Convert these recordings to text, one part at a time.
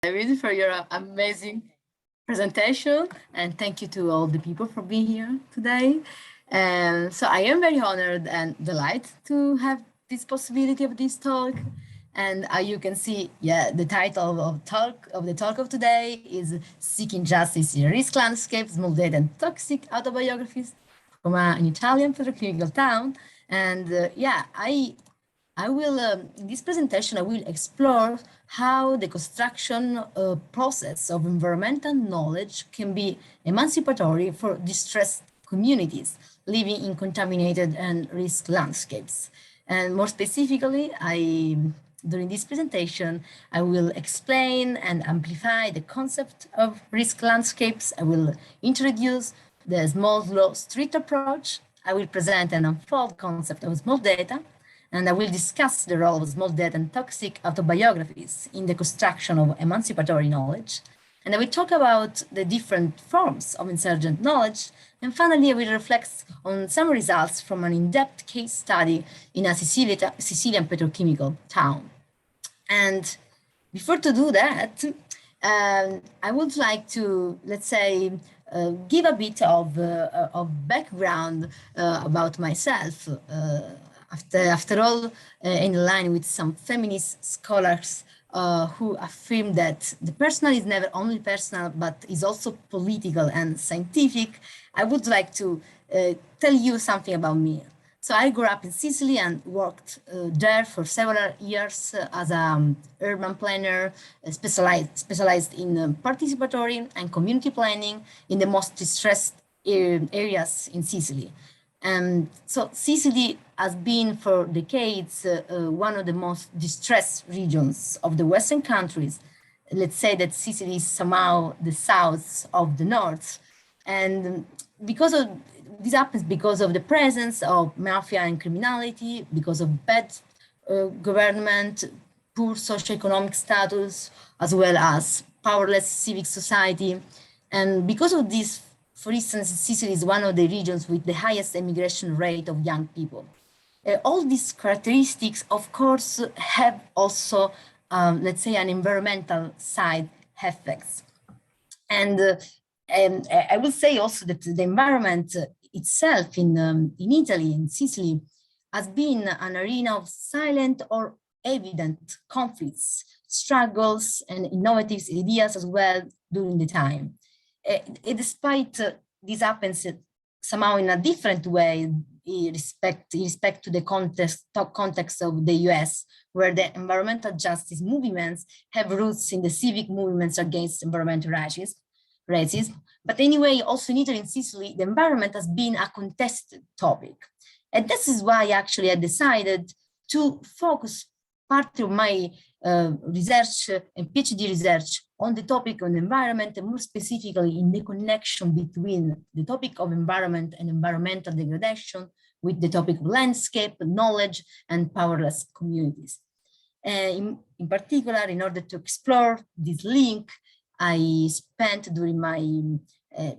David, for your amazing presentation, and thank you to all the people for being here today. And so I am very honored and delighted to have this possibility of this talk. And you can see, yeah, the title of the talk of today is "Seeking Justice in Risk Landscapes, Small Data and Toxic Autobiographies from an Italian petrochemical town." And yeah, I will, in this presentation, I will explore how the construction process of environmental knowledge can be emancipatory for distressed communities living in contaminated and risk landscapes. And more specifically, during this presentation, I will explain and amplify the concept of risk landscapes. I will introduce the small law street approach. I will present and unfold the concept of small data, and I will discuss the role of small data and toxic autobiographies in the construction of emancipatory knowledge. And I will talk about the different forms of insurgent knowledge. And finally, I will reflect on some results from an in-depth case study in a Sicilian petrochemical town. And before to do that, I would like to, let's say, give a bit of background about myself. After all, in line with some feminist scholars who affirm that the personal is never only personal, but is also political and scientific, I would like to tell you something about me. So I grew up in Sicily and worked there for several years as an urban planner, specialized in participatory and community planning in the most distressed areas in Sicily. And so Sicily has been for decades one of the most distressed regions of the Western countries. Let's say that Sicily is somehow the south of the north. And because of this happens because of the presence of mafia and criminality, because of bad government, poor socioeconomic status, as well as powerless civic society. And because of this, for instance, Sicily is one of the regions with the highest immigration rate of young people. All these characteristics, of course, have also, let's say, an environmental side effects. And I will say also that the environment itself in Italy, in Sicily, has been an arena of silent or evident conflicts, struggles, and innovative ideas as well during the time. Despite this happens somehow in a different way in respect to the context of the US, where the environmental justice movements have roots in the civic movements against environmental racism. But anyway, also in Italy and Sicily, the environment has been a contested topic. And this is why actually I decided to focus part of my research and PhD research on the topic of the environment, and more specifically in the connection between the topic of environment and environmental degradation with the topic of landscape, knowledge, and powerless communities. In particular, in order to explore this link, I spent during my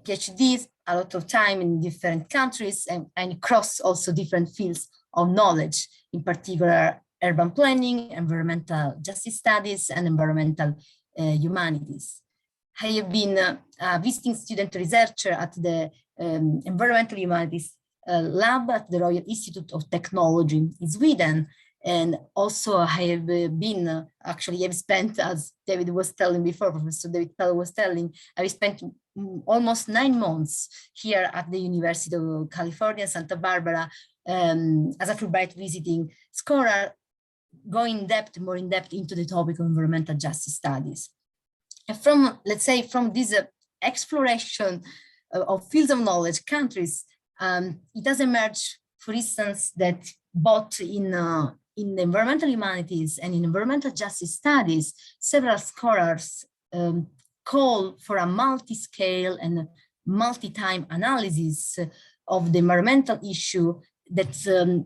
PhDs a lot of time in different countries and across also different fields of knowledge, in particular urban planning, environmental justice studies, and environmental humanities. I have been a visiting student researcher at the Environmental Humanities Lab at the Royal Institute of Technology in Sweden. And also I have been, actually I've spent, as David was telling before, Professor David Pell was telling, I've spent almost 9 months here at the University of California, Santa Barbara, as a Fulbright visiting scholar, going more in depth into the topic of environmental justice studies. And from, let's say, from this exploration of fields of knowledge, countries, it has emerged, for instance, that both in the environmental humanities and in environmental justice studies, several scholars call for a multi-scale and multi-time analysis of the environmental issue that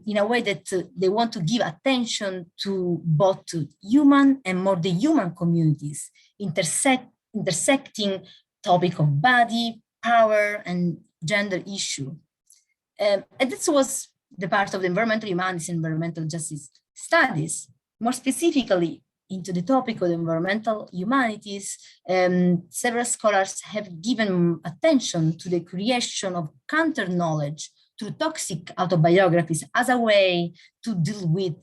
in a way that they want to give attention to both human and more the human communities, intersecting topic of body, power, and gender issue. And this was the part of the environmental humanities and environmental justice studies. More specifically, into the topic of environmental humanities, several scholars have given attention to the creation of counter-knowledge through toxic autobiographies as a way to deal with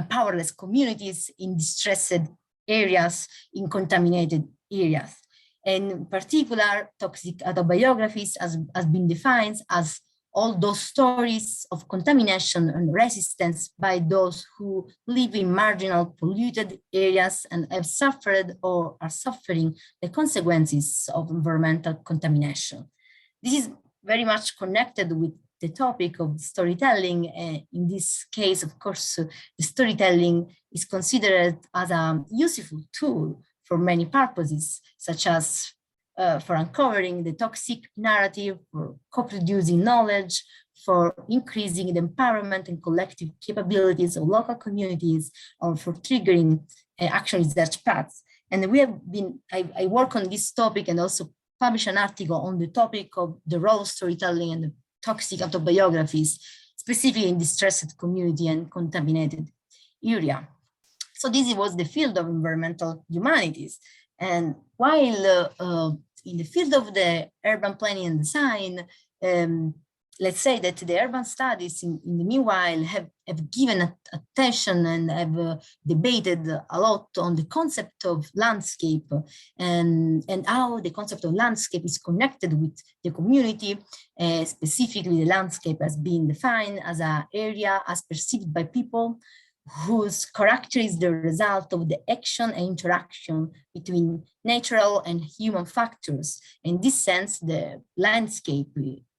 powerless communities in distressed areas, in contaminated areas. And in particular, toxic autobiographies has been defined as all those stories of contamination and resistance by those who live in marginal polluted areas and have suffered or are suffering the consequences of environmental contamination. This is very much connected with the topic of storytelling. In this case, of course, the storytelling is considered as a useful tool for many purposes, such as for uncovering the toxic narrative, for co-producing knowledge, for increasing the empowerment and collective capabilities of local communities, or for triggering action research paths. And we have been, I work on this topic and also publish an article on the topic of the role of storytelling and the toxic autobiographies, specifically in distressed community and contaminated area. So this was the field of environmental humanities. And while in the field of the urban planning and design, let's say that the urban studies in the meanwhile have given attention and have debated a lot on the concept of landscape and how the concept of landscape is connected with the community. Specifically, the landscape has been defined as an area as perceived by people whose character is the result of the action and interaction between natural and human factors. In this sense, the landscape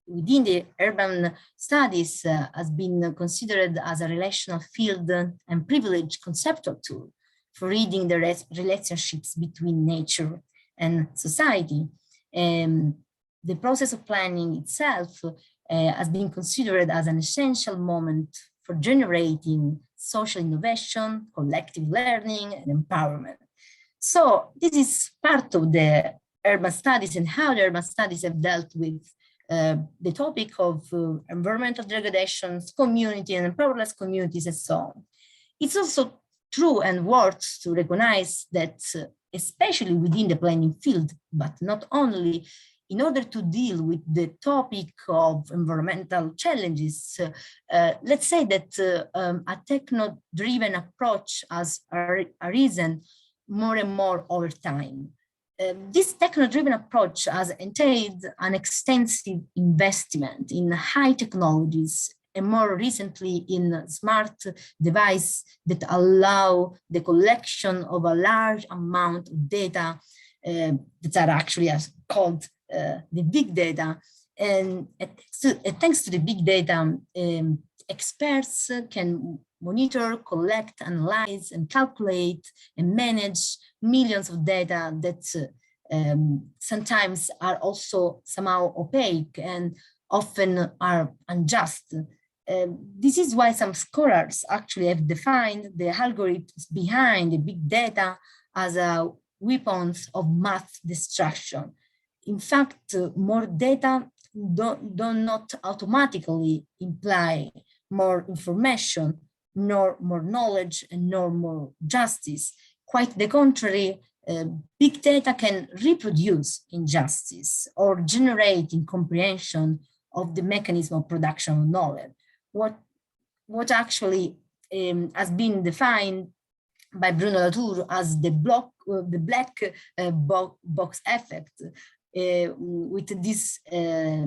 within the urban studies has been considered as a relational field and privileged conceptual tool for reading the relationships between nature and society. The process of planning itself has been considered as an essential moment for generating social innovation, collective learning, and empowerment. So this is part of the urban studies and how the urban studies have dealt with the topic of environmental degradations, community and powerless communities and so on. It's also true and worth to recognize that, especially within the planning field, but not only, in order to deal with the topic of environmental challenges, let's say that a techno-driven approach has arisen more and more over time. This techno-driven approach has entailed an extensive investment in high technologies and more recently in smart devices that allow the collection of a large amount of data that are actually called the big data. And thanks to the big data, experts can monitor, collect, analyze, and calculate and manage millions of data that sometimes are also somehow opaque and often are unjust. This is why some scholars actually have defined the algorithms behind the big data as weapons of mass destruction. In fact, more data do not automatically imply more information, nor more knowledge, and nor more justice. Quite the contrary, big data can reproduce injustice or generate incomprehension of the mechanism of production of knowledge. What actually has been defined by Bruno Latour as the black box effect. With this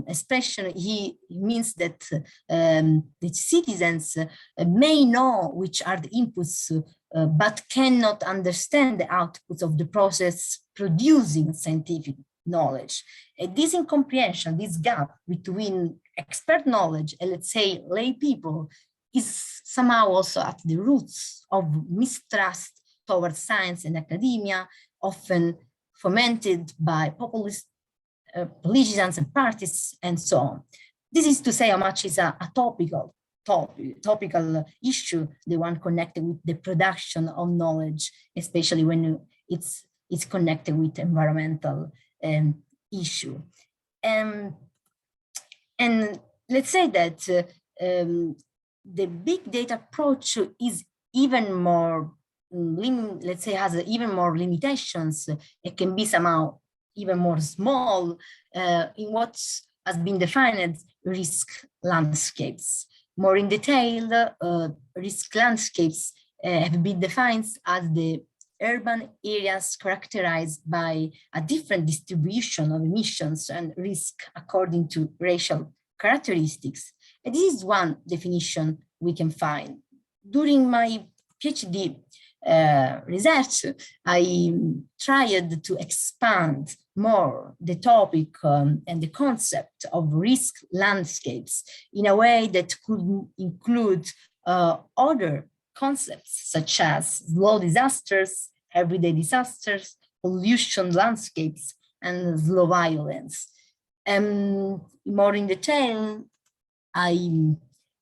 expression, he means that the citizens may know which are the inputs, but cannot understand the outputs of the process producing scientific knowledge. This incomprehension, this gap between expert knowledge and, let's say, lay people, is somehow also at the roots of mistrust towards science and academia, often fomented by populist politicians and parties and so on. This is to say how much is a topical issue, the one connected with the production of knowledge, especially when it's connected with environmental issue. And let's say that the big data approach is even more let's say, has even more limitations. It can be somehow even more small in what has been defined as risk landscapes. More in detail, risk landscapes have been defined as the urban areas characterized by a different distribution of emissions and risk according to racial characteristics. And this is one definition we can find. During my PhD research, I tried to expand more the topic and the concept of risk landscapes in a way that could include other concepts such as slow disasters, everyday disasters, pollution landscapes, and slow violence. More in detail,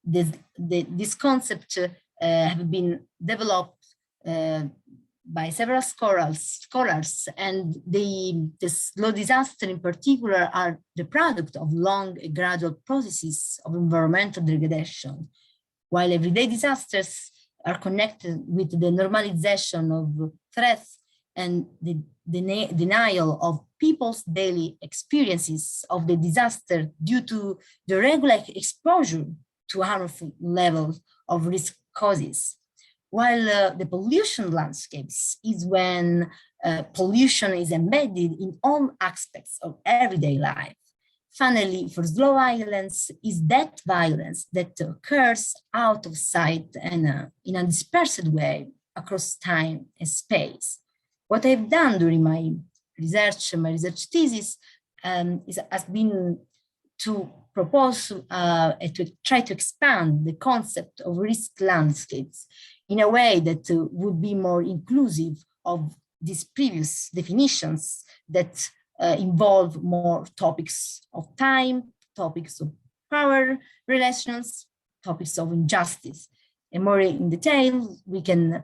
this concept have been developed by several scholars, and the slow disaster in particular are the product of long gradual processes of environmental degradation, while everyday disasters are connected with the normalization of threats and the denial of people's daily experiences of the disaster due to the regular exposure to harmful levels of risk causes. While the pollution landscapes is when pollution is embedded in all aspects of everyday life. Finally, for slow violence is that violence that occurs out of sight and in a dispersed way across time and space. What I've done during my research thesis has been to propose to try to expand the concept of risk landscapes in a way that would be more inclusive of these previous definitions that involve more topics of time, topics of power relations, topics of injustice. And more in detail, we can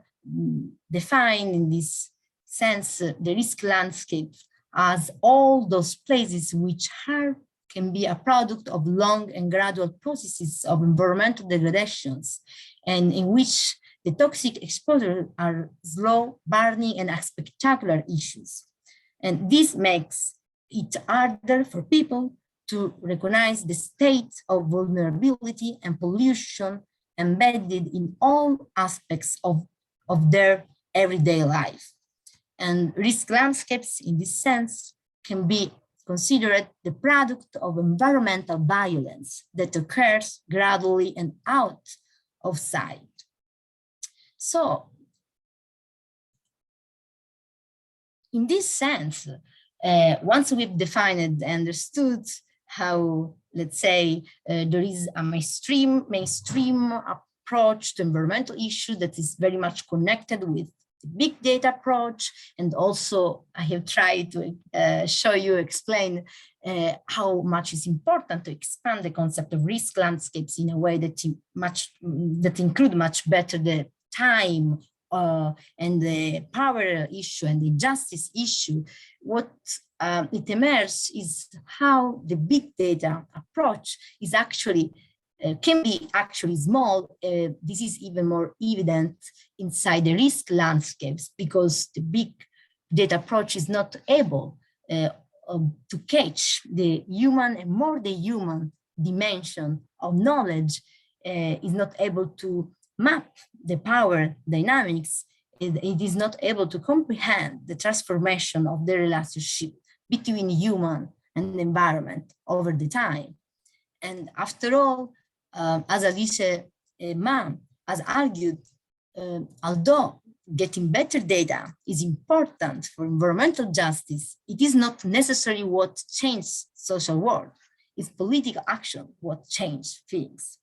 define in this sense the risk landscape as all those places which can be a product of long and gradual processes of environmental degradations, and in which the toxic exposure are slow, burning, and spectacular issues. And this makes it harder for people to recognize the state of vulnerability and pollution embedded in all aspects of their everyday life. And risk landscapes, in this sense, can be considered the product of environmental violence that occurs gradually and out of sight. So, in this sense, once we've defined and understood how, let's say, there is a mainstream approach to environmental issues that is very much connected with the big data approach, and also I have tried to explain how much is important to expand the concept of risk landscapes in a way that include much better the time and the power issue and the justice issue. What it emerges is how the big data approach is actually can be actually small. This is even more evident inside the risk landscapes, because the big data approach is not able to catch the human and more the human dimension of knowledge, is not able to map the power dynamics. It is not able to comprehend the transformation of the relationship between human and the environment over the time. And after all, as Alice Mann has argued, although getting better data is important for environmental justice, it is not necessarily what changes social world. It's political action what changes things.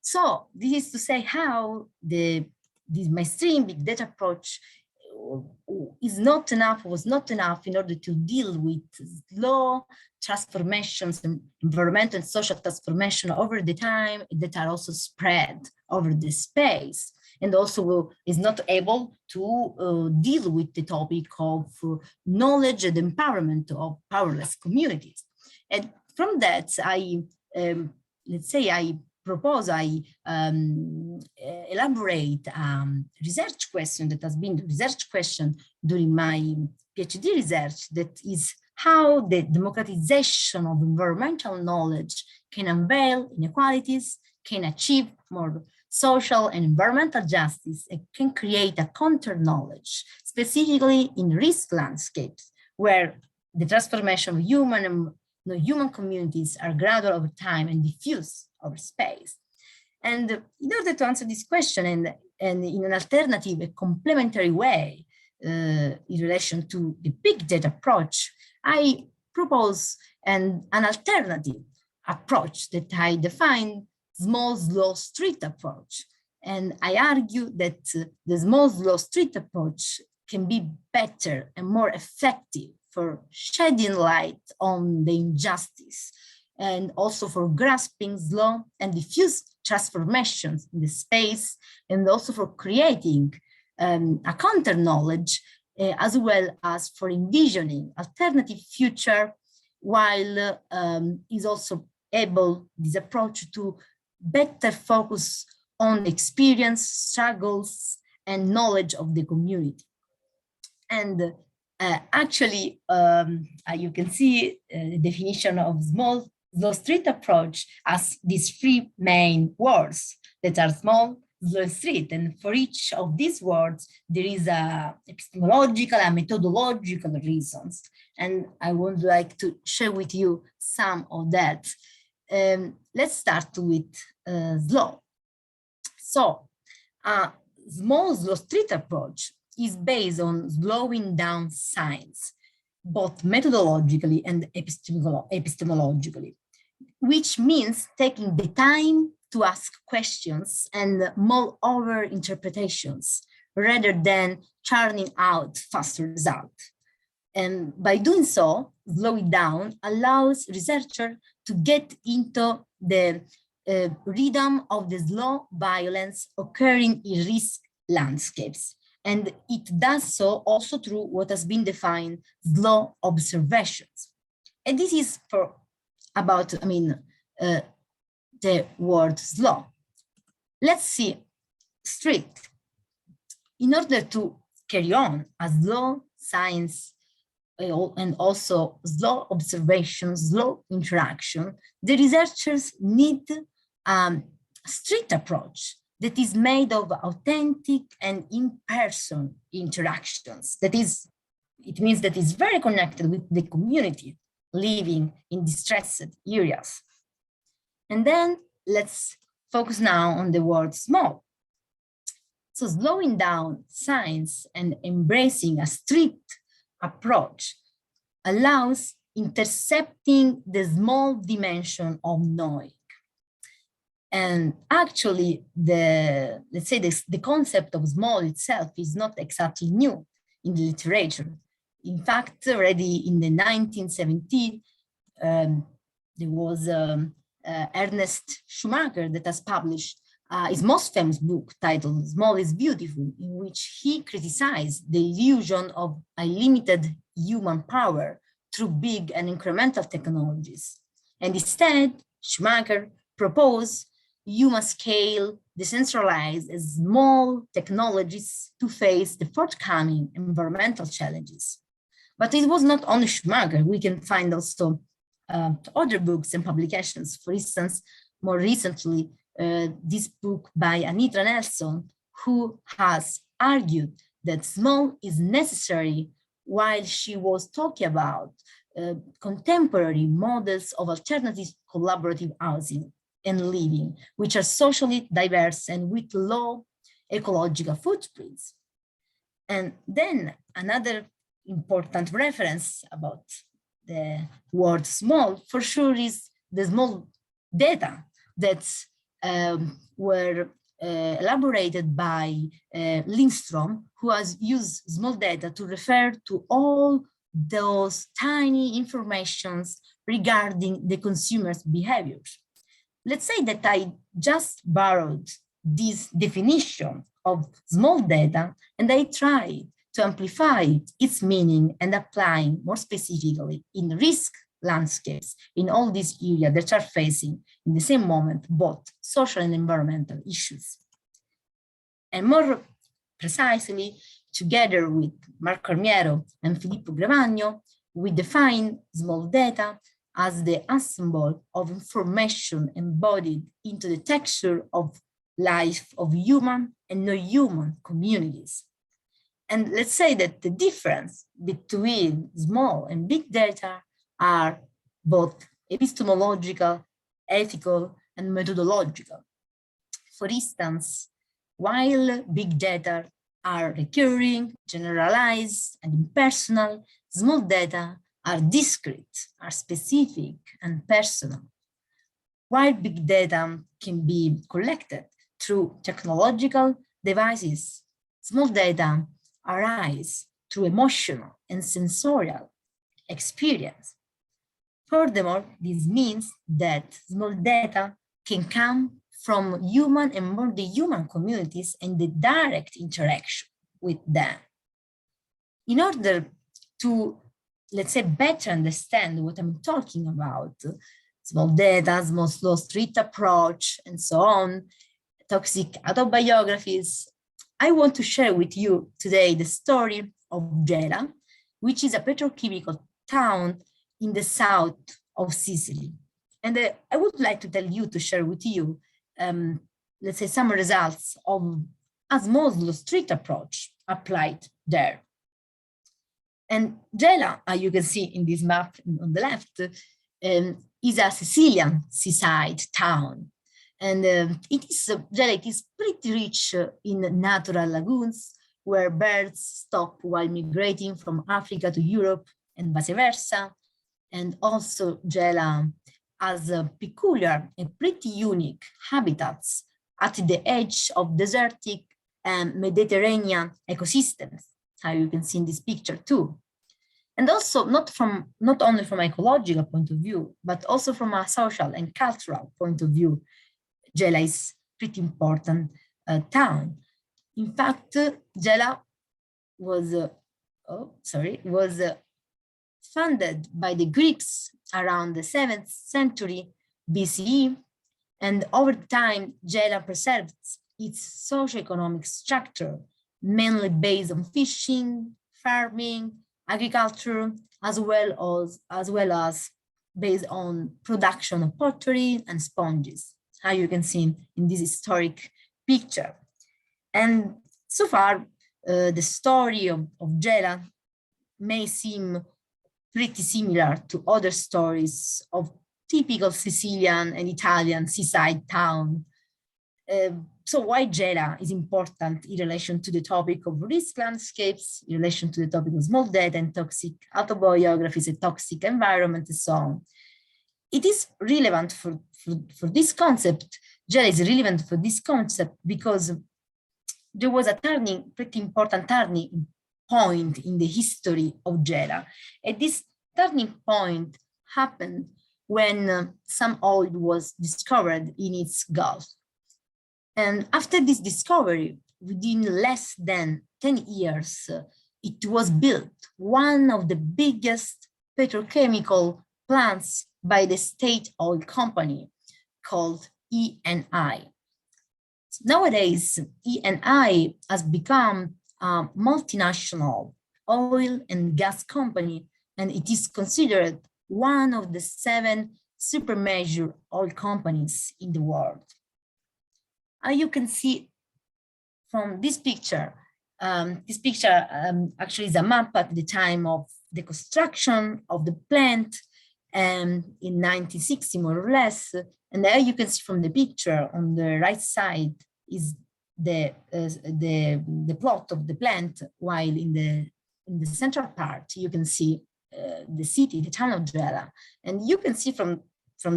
So this is to say how this mainstream big data approach was not enough in order to deal with slow transformations, environmental and social transformation over the time that are also spread over the space, and also is not able to deal with the topic of knowledge and empowerment of powerless communities. And from that, I propose I elaborate research question that has been the research question during my PhD research, that is how the democratization of environmental knowledge can unveil inequalities, can achieve more social and environmental justice, and can create a counter-knowledge, specifically in risk landscapes, where the transformation of human and non-human communities are gradual over time and diffuse over space. And in order to answer this question and in an alternative, a complementary way in relation to the big data approach, I propose an alternative approach that I define small, slow, street approach. And I argue that the small, slow, street approach can be better and more effective for shedding light on the injustice, and also for grasping slow and diffuse transformations in the space, and also for creating a counter knowledge, as well as for envisioning alternative future, while is also able, this approach, to better focus on the experience, struggles, and knowledge of the community. And actually, you can see the definition of small, slow, street approach as these three main words that are small, slow, street. And for each of these words, there is a epistemological and methodological reasons. And I would like to share with you some of that. Let's start with slow. So, small, slow, street approach is based on slowing down science, both methodologically and epistemologically, which means taking the time to ask questions and mull over interpretations rather than churning out fast results. And by doing so, slowing down allows researchers to get into the rhythm of the slow violence occurring in risk landscapes. And it does so also through what has been defined slow observations. And this is for about, the word slow. Let's see, strict. In order to carry on a slow science and also slow observation, slow interaction, the researchers need a strict approach that is made of authentic and in-person interactions. That is, it means that it's very connected with the community living in distressed areas. And then let's focus now on the word small. So slowing down science and embracing a strict approach allows intercepting the small dimension of knowing. And actually, let's say the concept of small itself is not exactly new in the literature. In fact, already in the 1970s, there was Ernest Schumacher that has published his most famous book titled Small is Beautiful, in which he criticized the illusion of unlimited human power through big and incremental technologies. And instead, Schumacher proposed human scale, decentralized as small technologies to face the forthcoming environmental challenges. But it was not only Schumacher. We can find also other books and publications. For instance, more recently, this book by Anitra Nelson, who has argued that small is necessary while she was talking about contemporary models of alternative collaborative housing and living, which are socially diverse and with low ecological footprints. And then another important reference about the word small, for sure, is the small data that were elaborated by Lindstrom, who has used small data to refer to all those tiny informations regarding the consumer's behaviors. Let's say that I just borrowed this definition of small data and I tried to amplify its meaning and applying more specifically in risk landscapes in all these areas that are facing in the same moment both social and environmental issues. And more precisely, together with Marco Armiero and Filippo Gravagno, we define small data as the ensemble of information embodied into the texture of life of human and non-human communities. And let's say that the difference between small and big data are both epistemological, ethical, and methodological. For instance, while big data are recurring, generalized, and impersonal, small data are discrete, are specific, and personal. While big data can be collected through technological devices, small data arise through emotional and sensorial experience. Furthermore, this means that small data can come from human and more the human communities and the direct interaction with them. In order to, let's say, better understand what I'm talking about, small data, small slow street approach, and so on, toxic autobiographies, I want to share with you today the story of Gela, which is a petrochemical town in the south of Sicily. And I would like to tell you, to share with you, let's say, some results of a small slow street approach applied there. And Gela, you can see in this map on the left, is a Sicilian seaside town. And Gela is pretty rich in natural lagoons where birds stop while migrating from Africa to Europe and vice versa. And also Gela has peculiar and pretty unique habitats at the edge of desertic and Mediterranean ecosystems, how you can see in this picture too. And also not only from an ecological point of view, but also from a social and cultural point of view, Gela is pretty important town. In fact, Gela was founded by the Greeks around the 7th century BCE, and over time, Gela preserved its socioeconomic structure, mainly based on fishing, farming, agriculture, as well as based on production of pottery and sponges, how you can see in this historic picture. And so far, the story of Gela may seem pretty similar to other stories of typical Sicilian and Italian seaside town. So why Gela is important in relation to the topic of risk landscapes, in relation to the topic of small data and toxic autobiographies, a toxic environment, and so on. It is relevant for this concept. Gela is relevant for this concept because there was a pretty important turning point in the history of Gela. And this turning point happened when some oil was discovered in its Gulf. And after this discovery, within less than 10 years, it was built one of the biggest petrochemical plants by the state oil company called Eni. Nowadays, Eni has become a multinational oil and gas company, and it is considered one of the 7 super major oil companies in the world. You can see from this picture, actually is a map at the time of the construction of the plant in 1960, more or less. And there you can see from the picture on the right side is the plot of the plant, while in the central part you can see the city, the town of Gela. And you can see from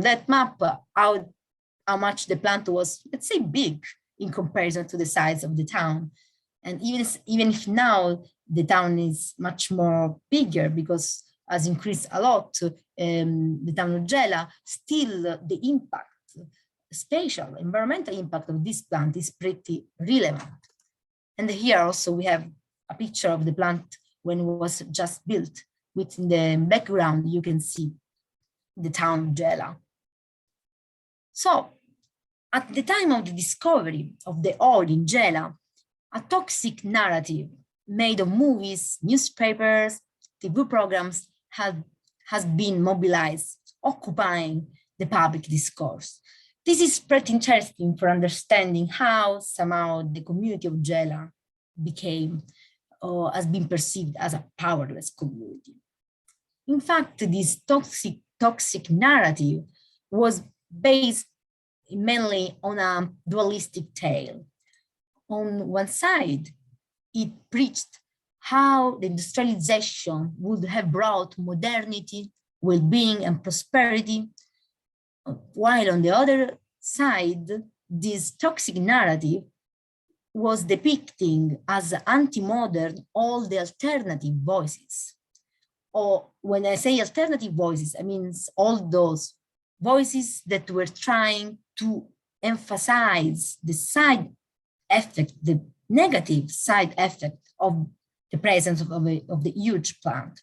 that map how much the plant was, let's say, big in comparison to the size of the town. And even if now the town is much more bigger because has increased a lot, the town of Gela, still the impact, spatial, environmental impact of this plant is pretty relevant. And here also we have a picture of the plant when it was just built. Within the background, you can see the town of Gela. So at the time of the discovery of the oil in Gela, a toxic narrative made of movies, newspapers, TV programs has been mobilized, occupying the public discourse. This is pretty interesting for understanding how somehow the community of Gela became or has been perceived as a powerless community. In fact, this toxic narrative was based mainly on a dualistic tale. On one side, it preached how the industrialization would have brought modernity, well-being, and prosperity, while on the other side, this toxic narrative was depicting as anti-modern all the alternative voices. Or when I say alternative voices, I mean all those voices that were trying to emphasize the side effect, the negative side effect of the presence of the huge plant.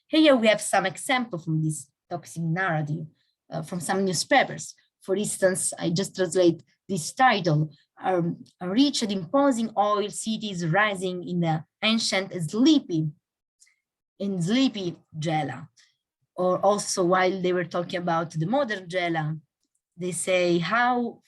Here we have some examples from this toxic narrative from some newspapers. For instance, I just translate this title, a rich and imposing oil cities rising in the ancient sleepy Gela. Or also while they were talking about the modern Gela, they say how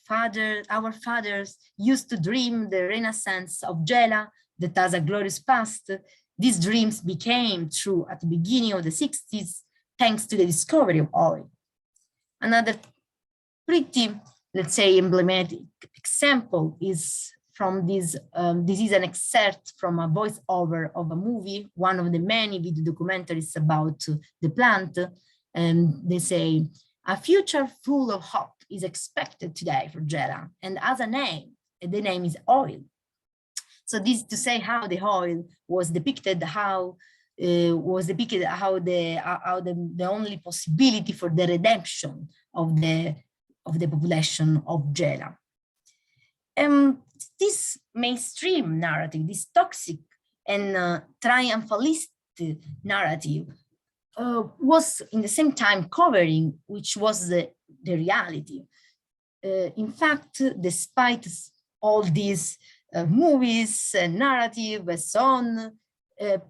our fathers used to dream the renaissance of Gela that has a glorious past. These dreams became true at the beginning of the 60s, thanks to the discovery of oil. Another pretty, let's say, emblematic example is from this. This is an excerpt from a voiceover of a movie, one of the many video documentaries about the plant. And they say, a future full of hope is expected today for Gela, and as a name, the name is oil. So this is to say how the oil was depicted, how the only possibility for the redemption of the population of Gela. This mainstream narrative, this toxic and triumphalist narrative, was in the same time covering, which was the reality. In fact, despite all these movies and narrative and so on,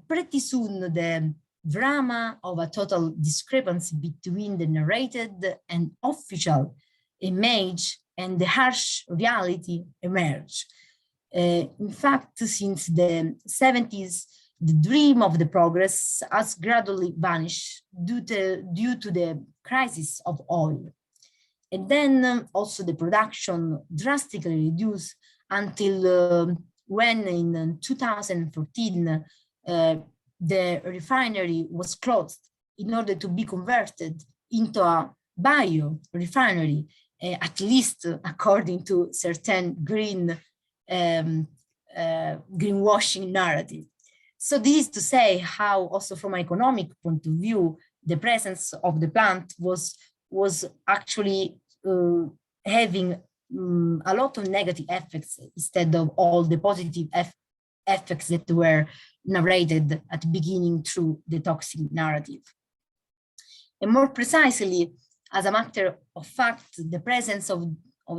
pretty soon the drama of a total discrepancy between the narrated and official image and the harsh reality emerged. In fact, since the 70s, the dream of the progress has gradually vanished due to the crisis of oil. And then also the production drastically reduced until when in 2014, the refinery was closed in order to be converted into a bio refinery, at least according to certain greenwashing narrative. So this is to say how also from an economic point of view, the presence of the plant was actually having a lot of negative effects instead of all the positive effects that were narrated at the beginning through the toxic narrative. And more precisely, as a matter of fact, the presence of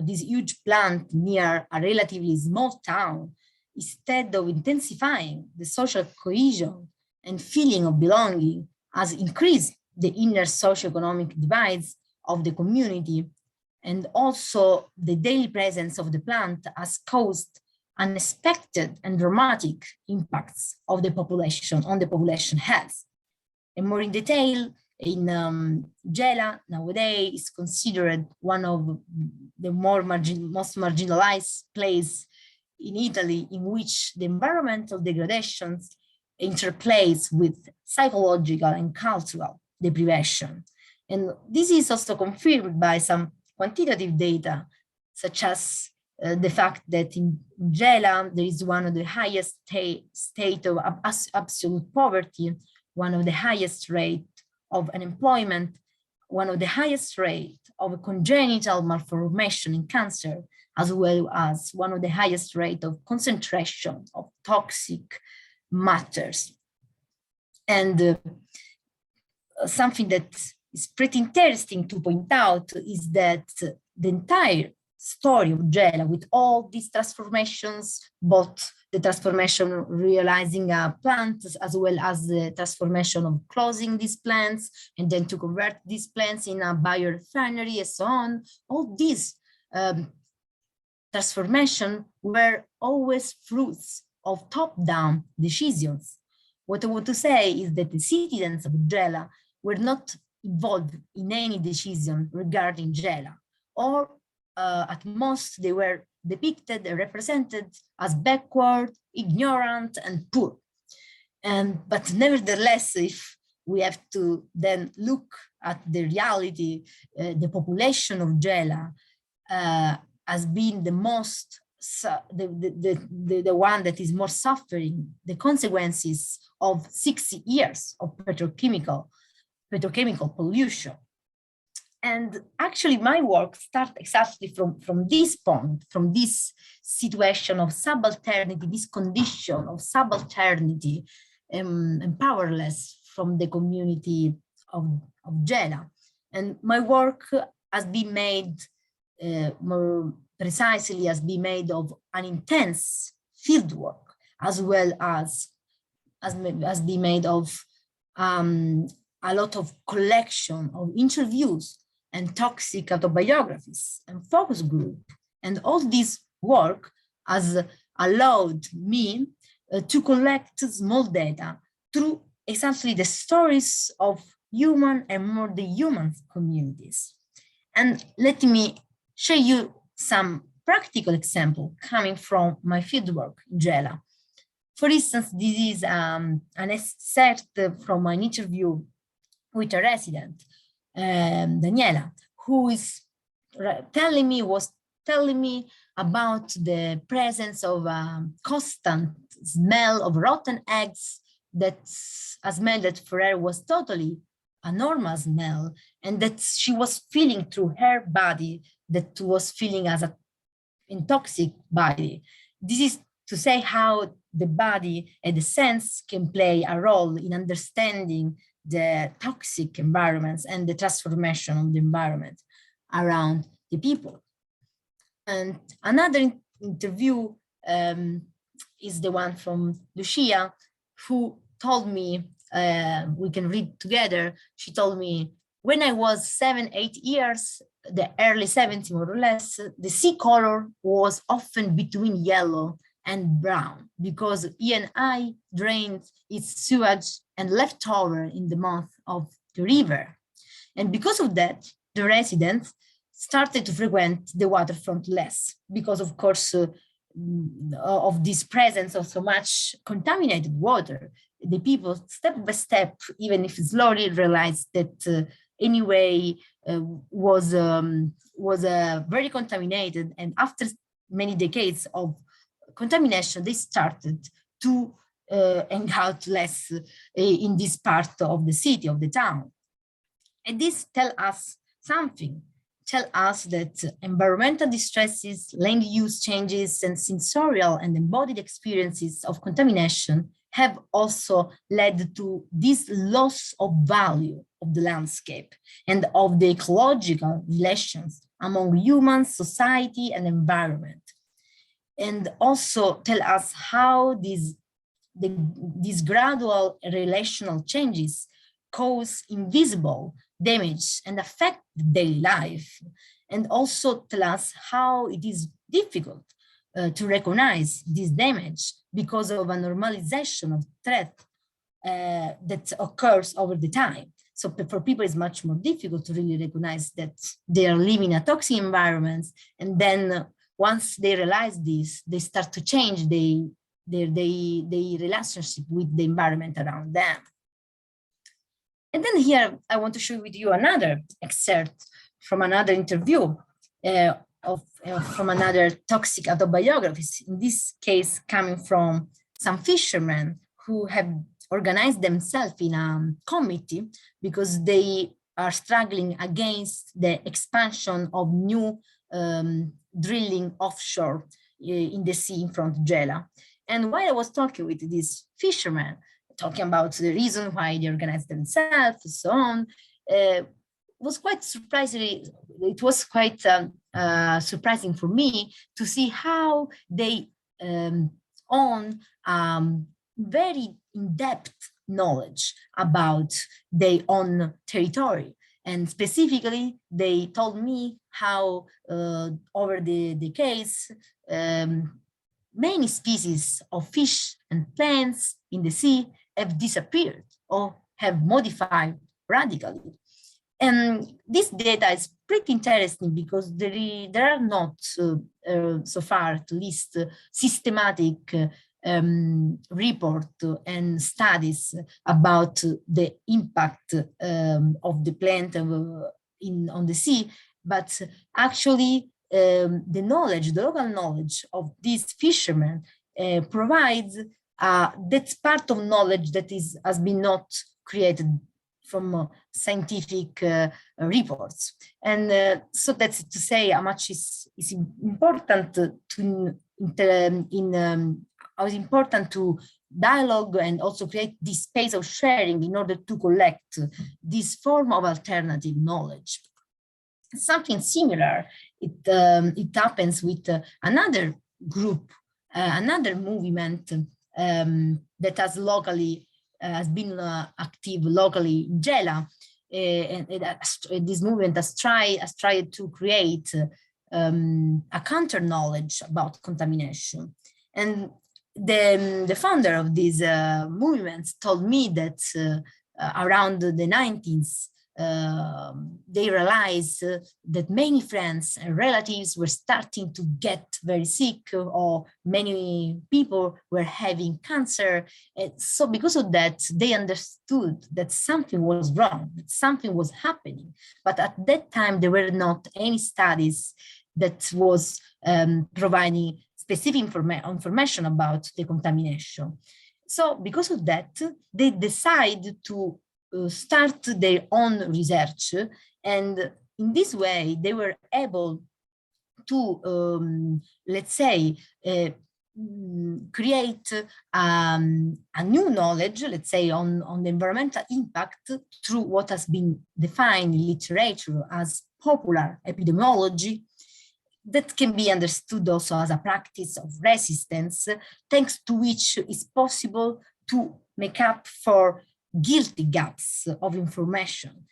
this huge plant near a relatively small town, instead of intensifying the social cohesion and feeling of belonging, has increased the inner socioeconomic divides of the community, and also the daily presence of the plant has caused unexpected and dramatic impacts of the population on the population health. And more in detail, in Gela nowadays is considered one of the most marginalized places in Italy, in which the environmental degradations interplays with psychological and cultural deprivation. And this is also confirmed by some quantitative data, such as the fact that in Gela, there is one of the highest state of absolute poverty, one of the highest rate of unemployment, one of the highest rate of congenital malformation in cancer, as well as one of the highest rate of concentration of toxic matters. And something that is pretty interesting to point out is that the entire story of Gela, with all these transformations, both the transformation realizing plants as well as the transformation of closing these plants and then to convert these plants in a biorefinery and so on, all these transformation were always fruits of top-down decisions. What I want to say is that the citizens of Gela were not involved in any decision regarding Gela, or at most they were depicted and represented as backward, ignorant, and poor. But nevertheless, if we have to then look at the reality, the population of Gela has been the most, the one that is more suffering the consequences of 60 years of petrochemical pollution. And actually my work starts exactly from this point, from this situation of subalternity, this condition of subalternity and powerless from the community of Gela. And my work has been made more precisely has been made of an intense field work, as well as been made of a lot of collection of interviews and toxic autobiographies and focus group. And all this work has allowed me to collect small data through essentially the stories of human and more the human communities. And let me show you some practical example coming from my fieldwork in Gela. For instance, this is an excerpt from an interview with a resident, Daniela, who was telling me about the presence of a constant smell of rotten eggs, that a smell that for her was totally a normal smell, and that she was feeling through her body, that was feeling as a intoxic body. This is to say how the body and the sense can play a role in understanding the toxic environments and the transformation of the environment around the people. And another interview is the one from Lucia, who told me, we can read together, she told me, when I was 7, 8 years, the early 70s more or less, the sea color was often between yellow and brown because E&I drained its sewage and left over in the mouth of the river. And because of that, the residents started to frequent the waterfront less because, of course, of this presence of so much contaminated water. The people, step by step, even if slowly, realized that anyway was very contaminated, and after many decades of contamination, they started to hang out less in this part of the city, of the town. And this tells us something, tell us that environmental distresses, land use changes, and sensorial and embodied experiences of contamination have also led to this loss of value of the landscape and of the ecological relations among humans, society, and environment. And also tell us how these gradual relational changes cause invisible damage and affect daily life, and also tell us how it is difficult to recognize this damage because of a normalization of threat that occurs over the time. So for people, it's much more difficult to really recognize that they are living in a toxic environment, and then once they realize this, they start to change their relationship with the environment around them. And then here, I want to share with you another excerpt from another interview from another toxic autobiography, in this case coming from some fishermen who have organized themselves in a committee because they are struggling against the expansion of new drilling offshore in the sea in front of Gela. And while I was talking with these fishermen, talking about the reason why they organize themselves and so on, was quite surprisingly, it was quite surprising for me to see how they own very in-depth knowledge about their own territory. And specifically, they told me how over the decades, many species of fish and plants in the sea have disappeared or have modified radically. And this data is pretty interesting because there are not so far at least systematic report and studies about the impact of the plant on the sea, but actually the knowledge, the local knowledge of these fishermen provides that's part of knowledge that has been not created from scientific reports. And so that's to say how much is important how it's important to dialogue and also create this space of sharing in order to collect this form of alternative knowledge. Something similar, it happens with another group, another movement that has been active locally in Gela, and this movement has tried to create a counter knowledge about contamination. And the founder of these movements told me that around the 90s, they realized that many friends and relatives were starting to get very sick, or many people were having cancer. And so because of that, they understood that something was wrong, that something was happening. But at that time, there were not any studies that was providing specific information about the contamination. So because of that, they decided to start their own research. And in this way, they were able to, let's say, create a new knowledge, let's say, on the environmental impact through what has been defined in literature as popular epidemiology, that can be understood also as a practice of resistance, thanks to which it's possible to make up for guilty gaps of information.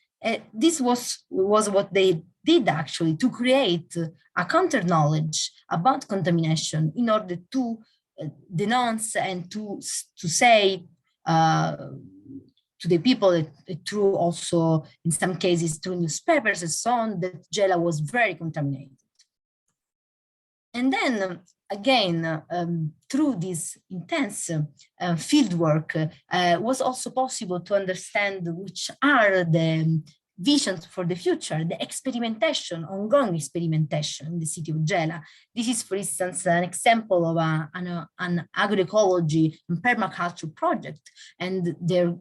This was what they did actually, to create a counter knowledge about contamination in order to denounce and to say to the people through also, in some cases, through newspapers and so on, that Gela was very contaminated. And then again, through this intense field work, was also possible to understand which are the visions for the future, the experimentation, ongoing experimentation in the city of Gela. This is, for instance, an example of an agroecology and permaculture project. And their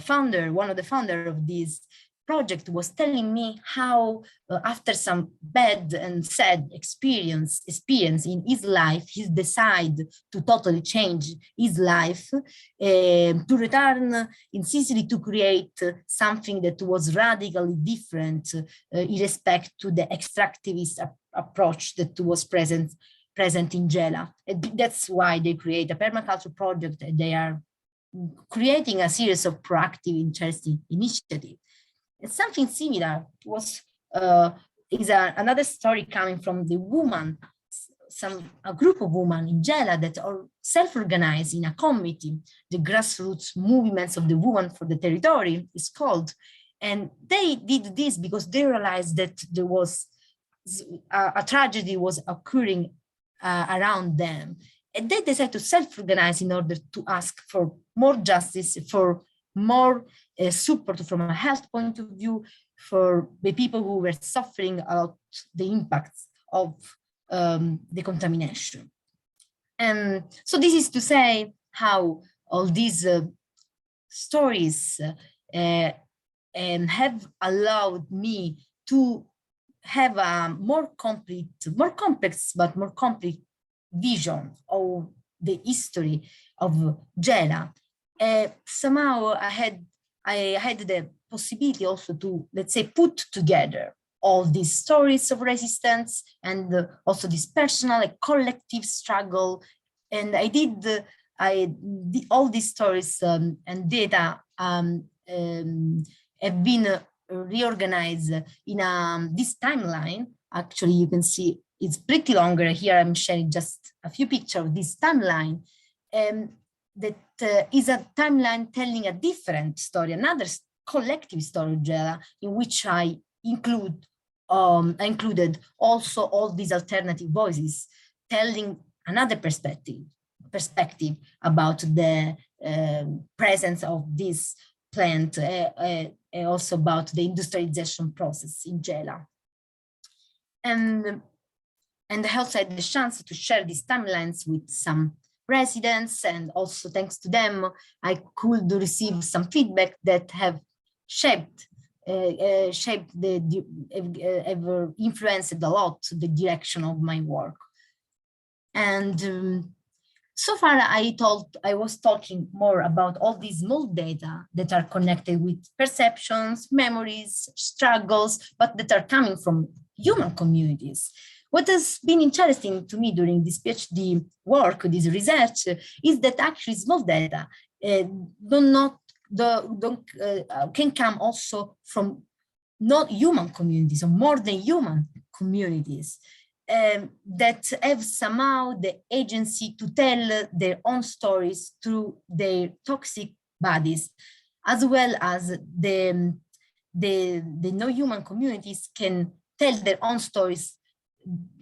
founder, one of the founders of this project, was telling me how after some bad and sad experience in his life, he decided to totally change his life, to return in Sicily to create something that was radically different in respect to the extractivist approach that was present in Gela. And that's why they create a permaculture project, and they are creating a series of proactive, interesting initiatives. And something similar was another story coming from the woman, a group of women in Gela that are self-organized in a committee. The grassroots movements of the women for the territory is called. And they did this because they realized that there was a tragedy was occurring around them. And they decided to self-organize in order to ask for more justice, for more support from a health point of view for the people who were suffering about the impacts of the contamination. And so this is to say how all these stories have allowed me to have a more complex, but more complete vision of the history of Gela. Somehow I had possibility also to, let's say, put together all these stories of resistance and also this personal and collective struggle. And all these stories and data have been reorganized in this timeline. Actually, you can see it's pretty longer here. I'm sharing just a few pictures of this timeline. That is a timeline telling a different story, another collective story of Gela, in which I included also all these alternative voices telling another perspective about the presence of this plant, also about the industrialization process in Gela. And I also had the chance to share these timelines with some residents, and also thanks to them, I could receive some feedback that have shaped ever influenced a lot the direction of my work. And so far, I was talking more about all these small data that are connected with perceptions, memories, struggles, but that are coming from human communities. What has been interesting to me during this PhD work, this research, is that actually small data can come also from not human communities or more than human communities. That have somehow the agency to tell their own stories through their toxic bodies, as well as the no-human communities can tell their own stories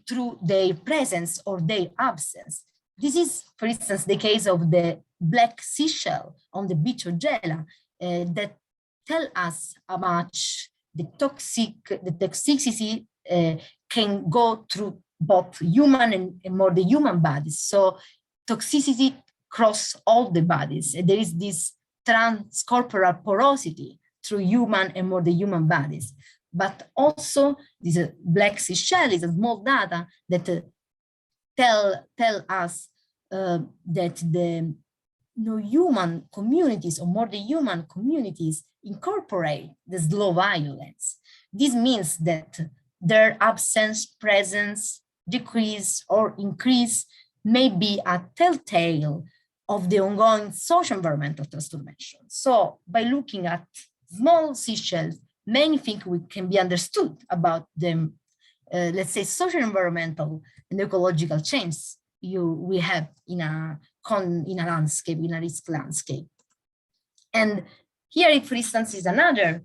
through their presence or their absence. This is, for instance, the case of the black seashell on the beach of Gela that tell us how much the toxicity can go through both human and more the human bodies. So toxicity cross all the bodies. And there is this transcorporal porosity through human and more the human bodies. But also this black seashell is a small data that tell us that the no human communities or more the human communities incorporate the slow violence. This means that their absence, presence, decrease, or increase may be a telltale of the ongoing socio-environmental transformation. So by looking at small seashells, many things can be understood about the, let's say, socio-environmental and ecological change we have in a landscape, in a risk landscape. And here, for instance, is another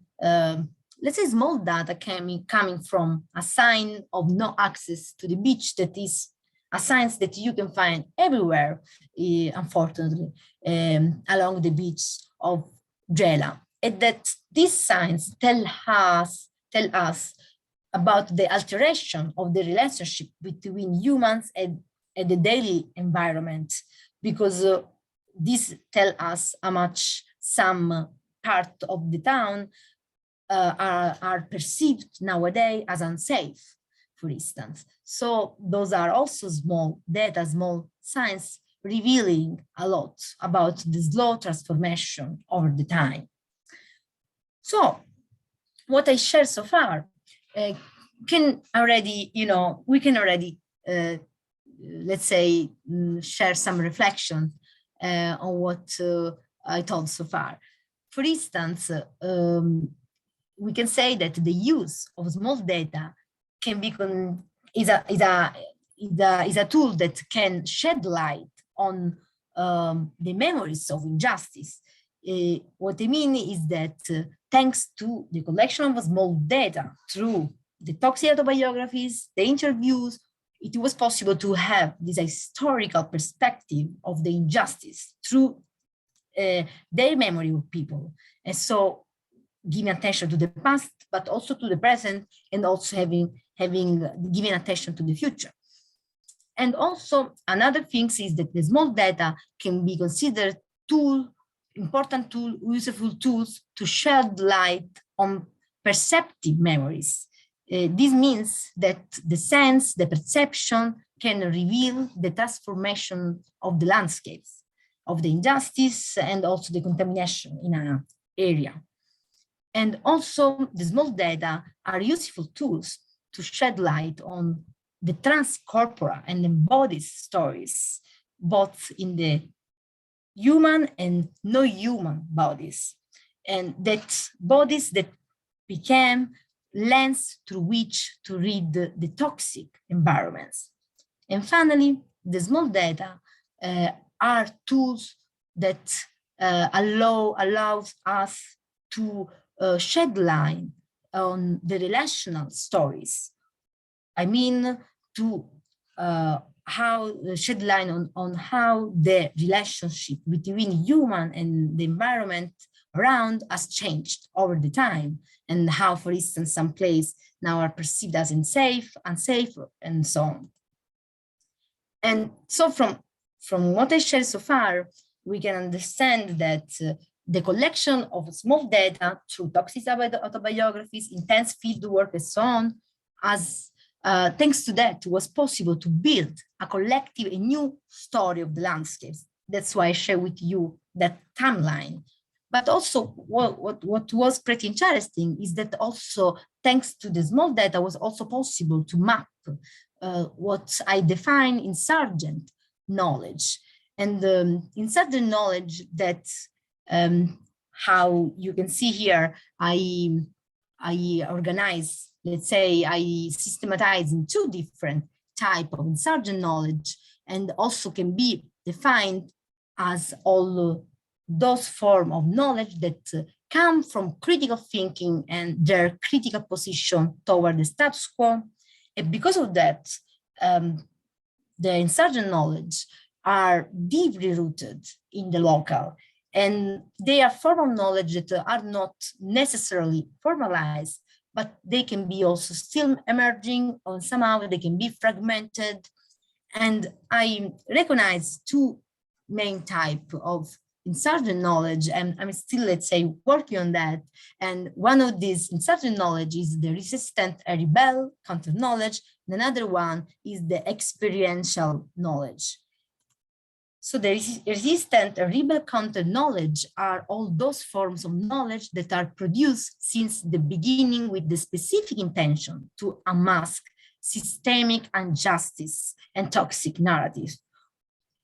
let's say small data coming from a sign of no access to the beach that is a sign that you can find everywhere, unfortunately, along the beach of Gela. And that these signs tell us about the alteration of the relationship between humans and the daily environment, because this tell us how much some part of the town are perceived nowadays as unsafe, for instance. So those are also small data, small signs revealing a lot about the slow transformation over the time. So what I shared so far can already, we can already, let's say, share some reflection on what I told so far. For instance, we can say that the use of small data can be is a tool that can shed light on the memories of injustice. What I mean is that thanks to the collection of small data through the toxic autobiographies, the interviews, it was possible to have this historical perspective of the injustice through their memory of people. And so giving attention to the past, but also to the present, and also giving attention to the future. And also another thing is that the small data can be considered important useful tools to shed light on perceptive memories. This means that the sense, the perception can reveal the transformation of the landscapes, of the injustice, and also the contamination in an area. And also the small data are useful tools to shed light on the transcorporeal and embodied stories, both in the human and no-human bodies, and that bodies that became lens through which to read the toxic environments. And finally, the small data are tools that allows us to shed light on the relational stories. I mean, to how shed light on how the relationship between human and the environment around has changed over the time, and how, for instance, some places now are perceived as unsafe, and so on. And so from what I shared so far, we can understand that the collection of small data through toxic autobiographies, intense field work, and so on, as thanks to that, was possible to build a collective, a new story of the landscapes. That's why I share with you that timeline. But also what was pretty interesting is that also, thanks to the small data, was also possible to map what I define insurgent knowledge. And insurgent knowledge that, how you can see here, I organize, let's say, I systematize in two different types of insurgent knowledge, and also can be defined as all those forms of knowledge that come from critical thinking and their critical position toward the status quo. And because of that, the insurgent knowledge are deeply rooted in the local, and they are formal knowledge that are not necessarily formalized, but they can be also still emerging, or somehow they can be fragmented. And I recognize two main types of insurgent knowledge, and I'm still, let's say, working on that. And one of these insurgent knowledge is the resistant and rebel counter knowledge, and another one is the experiential knowledge. So the resistant and rebel counter knowledge are all those forms of knowledge that are produced since the beginning with the specific intention to unmask systemic injustice and toxic narratives.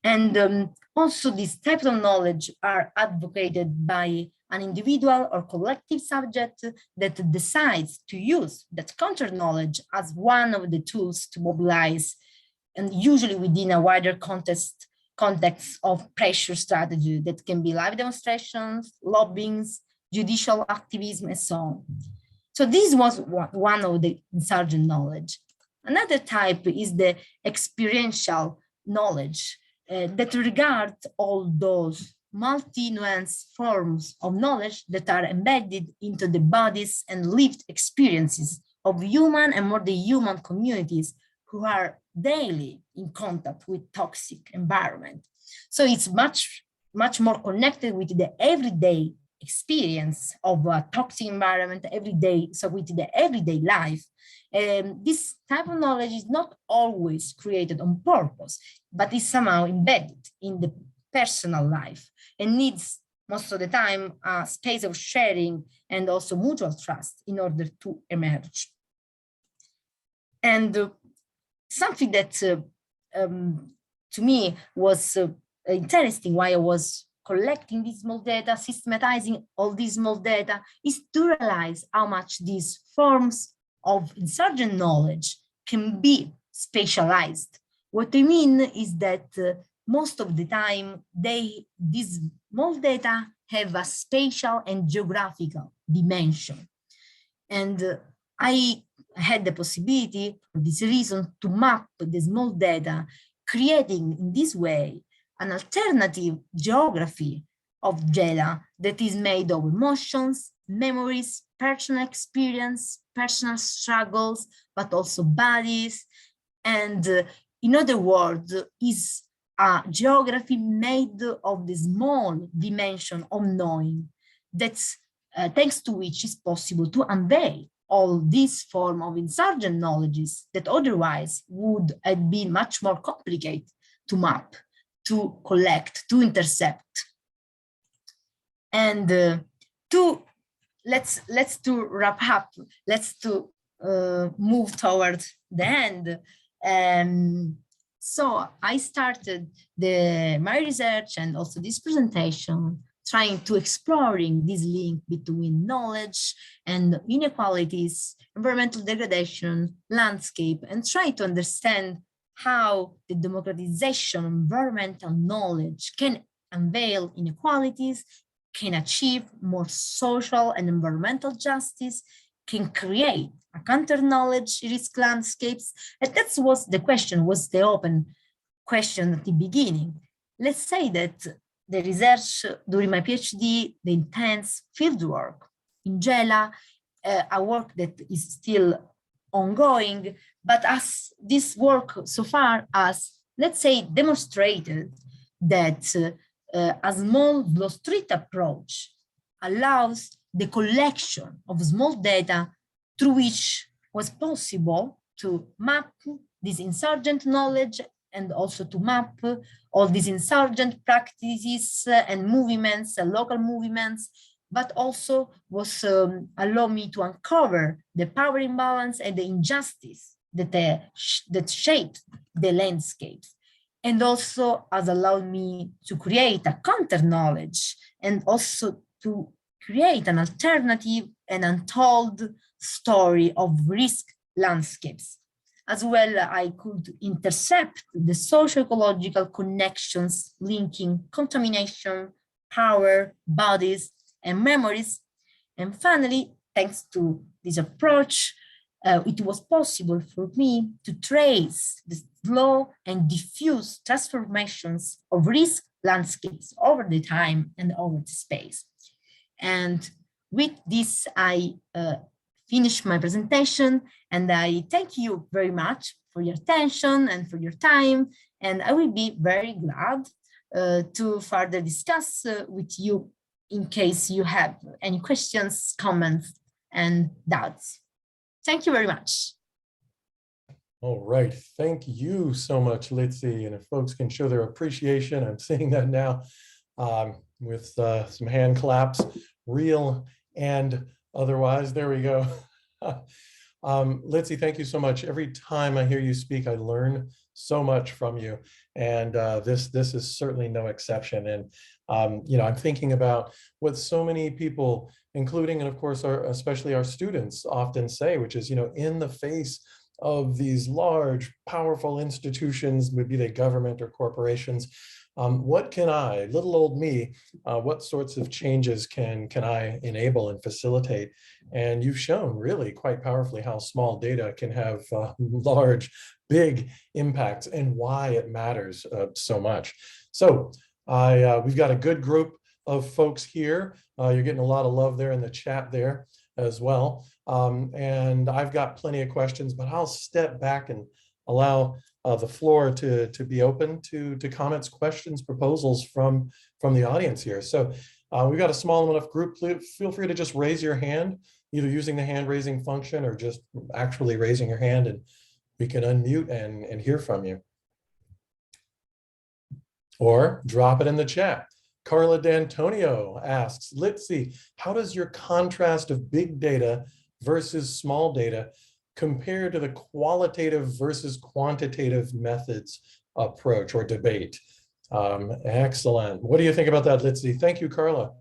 And also these types of knowledge are advocated by an individual or collective subject that decides to use that counter knowledge as one of the tools to mobilize, and usually within a wider context of pressure strategy that can be live demonstrations, lobbyings, judicial activism, and so on. So this was one of the insurgent knowledge. Another type is the experiential knowledge that regard all those multi-nuanced forms of knowledge that are embedded into the bodies and lived experiences of human and more than human communities who are daily in contact with toxic environment. So it's much more connected with the everyday experience of a toxic environment, with the everyday life. This type of knowledge is not always created on purpose, but is somehow embedded in the personal life and needs most of the time a space of sharing and also mutual trust in order to emerge. And something that to me was interesting why I was collecting this small data, systematizing all these small data, is to realize how much these forms of insurgent knowledge can be spatialized. What I mean is that most of the time, these small data have a spatial and geographical dimension. And I had the possibility, for this reason, to map the small data, creating in this way an alternative geography of data that is made of emotions, memories, personal experience, personal struggles, but also bodies. And in other words, is a geography made of the small dimension of knowing that's thanks to which it's possible to unveil all these form of insurgent knowledges that otherwise would have been much more complicated to map, to collect, to intercept. And to let's to wrap up. Let's to move towards the end. So I started my research and also this presentation trying to exploring this link between knowledge and inequalities, environmental degradation, landscape, and try to understand how the democratization of environmental knowledge can unveil inequalities, can achieve more social and environmental justice, can create a counter-knowledge risk landscapes. And that was the question, was the open question at the beginning. Let's say that the research during my PhD, the intense fieldwork in Gela, a work that is still ongoing, but as this work so far has, let's say, demonstrated that a small low street approach allows the collection of small data through which was possible to map this insurgent knowledge and also to map all these insurgent practices and movements, local movements, but also was allow me to uncover the power imbalance and the injustice that shaped the landscapes. And also has allowed me to create a counter knowledge and also to create an alternative and untold story of risk landscapes. As well, I could intercept the socio-ecological connections linking contamination, power, bodies, and memories. And finally, thanks to this approach, it was possible for me to trace the slow and diffuse transformations of risk landscapes over the time and over the space. And with this, I finish my presentation, and I thank you very much for your attention and for your time. And I will be very glad to further discuss with you in case you have any questions, comments, and doubts. Thank you very much. All right, thank you so much, Lizzy. And if folks can show their appreciation, I'm seeing that now with some hand claps, real and otherwise. There we go. Lizzy, thank you so much. Every time I hear you speak, I learn so much from you, and this is certainly no exception. And I'm thinking about what so many people, including, and of course, especially our students, often say, which is, in the face of these large, powerful institutions, be they government or corporations, what can I, little old me, what sorts of changes can I enable and facilitate? And you've shown really quite powerfully how small data can have large, big impacts and why it matters so much. So we've got a good group of folks here. You're getting a lot of love there in the chat there as well. And I've got plenty of questions, but I'll step back and allow the floor to be open to comments, questions, proposals from the audience here. So we've got a small enough group. Feel free to just raise your hand, either using the hand raising function or just actually raising your hand, and we can unmute and hear from you. Or drop it in the chat. Carla D'Antonio asks, Lizzy, how does your contrast of big data versus small data compare to the qualitative versus quantitative methods approach or debate? Excellent. What do you think about that, Lizzy? Thank you, Carla.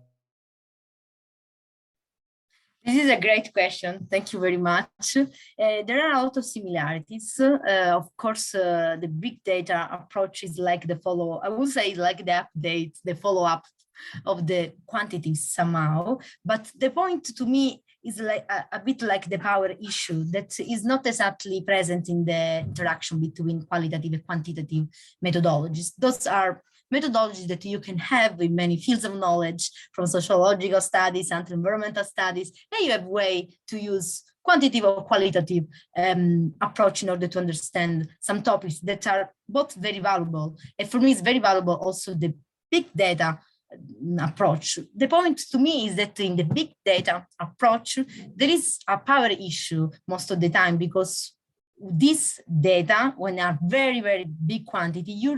This is a great question. Thank you very much. There are a lot of similarities. Of course, the big data approach is like the I would say like the update, the follow-up of the quantities somehow. But the point to me is like a bit like the power issue that is not exactly present in the interaction between qualitative and quantitative methodologies. Those are methodologies that you can have in many fields of knowledge, from sociological studies and environmental studies, and you have a way to use quantitative or qualitative approach in order to understand some topics that are both very valuable. And for me, it's very valuable also the big data approach. The point to me is that in the big data approach, there is a power issue most of the time, because this data, when are very, very big quantity, you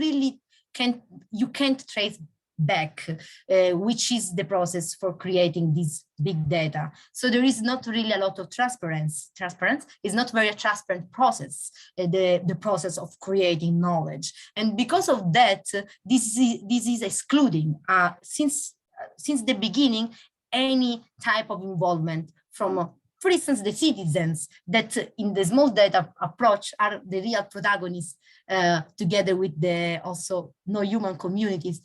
can't trace back, which is the process for creating this big data. So there is not really a lot of transparency. Transparent is not very transparent process, the process of creating knowledge. And because of that, this is excluding, since the beginning, any type of involvement from, for instance, the citizens that in the small data approach are the real protagonists, together with the also non-human communities,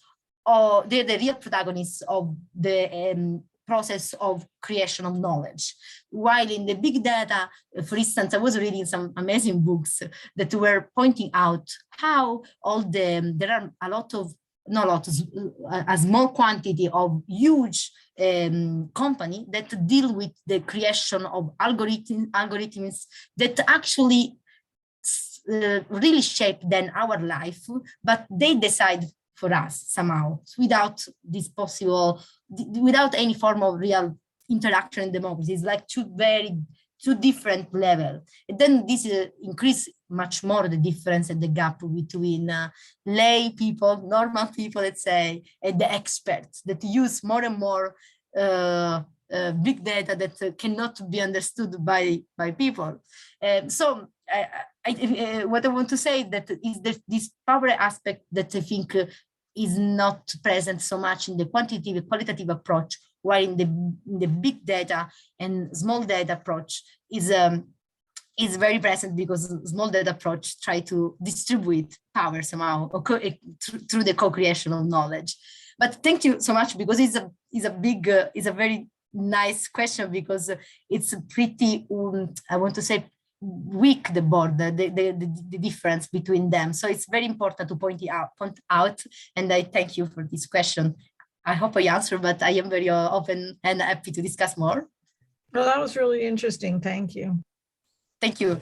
or they're the real protagonists of the process of creation of knowledge. While in the big data, for instance, I was reading some amazing books that were pointing out how there are a lot of, not a lot, a small quantity of huge company that deal with the creation of algorithms that actually really shape then our life, but they decide for us somehow without this possible, without any form of real interaction and democracy. It's like two different levels. And then this increase much more the difference and the gap between lay people, normal people, let's say, and the experts that use more and more big data that cannot be understood by people. So what I want to say that is that this power aspect that I think is not present so much in the qualitative approach, while in the big data and small data approach is very present, because small data approach try to distribute power somehow through the co-creation of knowledge. But thank you so much, because it's a very nice question, because it's pretty, I want to say, weak, the border, the difference between them. So it's very important to point out, and I thank you for this question. I hope I answer, but I am very open and happy to discuss more. Well, that was really interesting. Thank you. Thank you.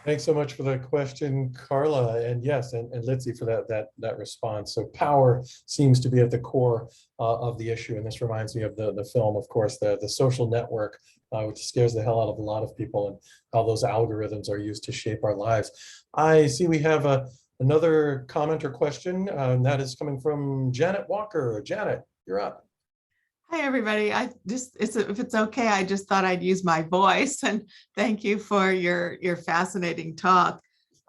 Thanks so much for that question, Carla, and yes, and Lizzy for that response. So power seems to be at the core of the issue, and this reminds me of the film, of course, the Social Network, which scares the hell out of a lot of people, and how those algorithms are used to shape our lives. I see we have another comment or question, and that is coming from Janet Walker. Janet, you're up. Hi, everybody. If it's okay, I just thought I'd use my voice, and thank you for your fascinating talk.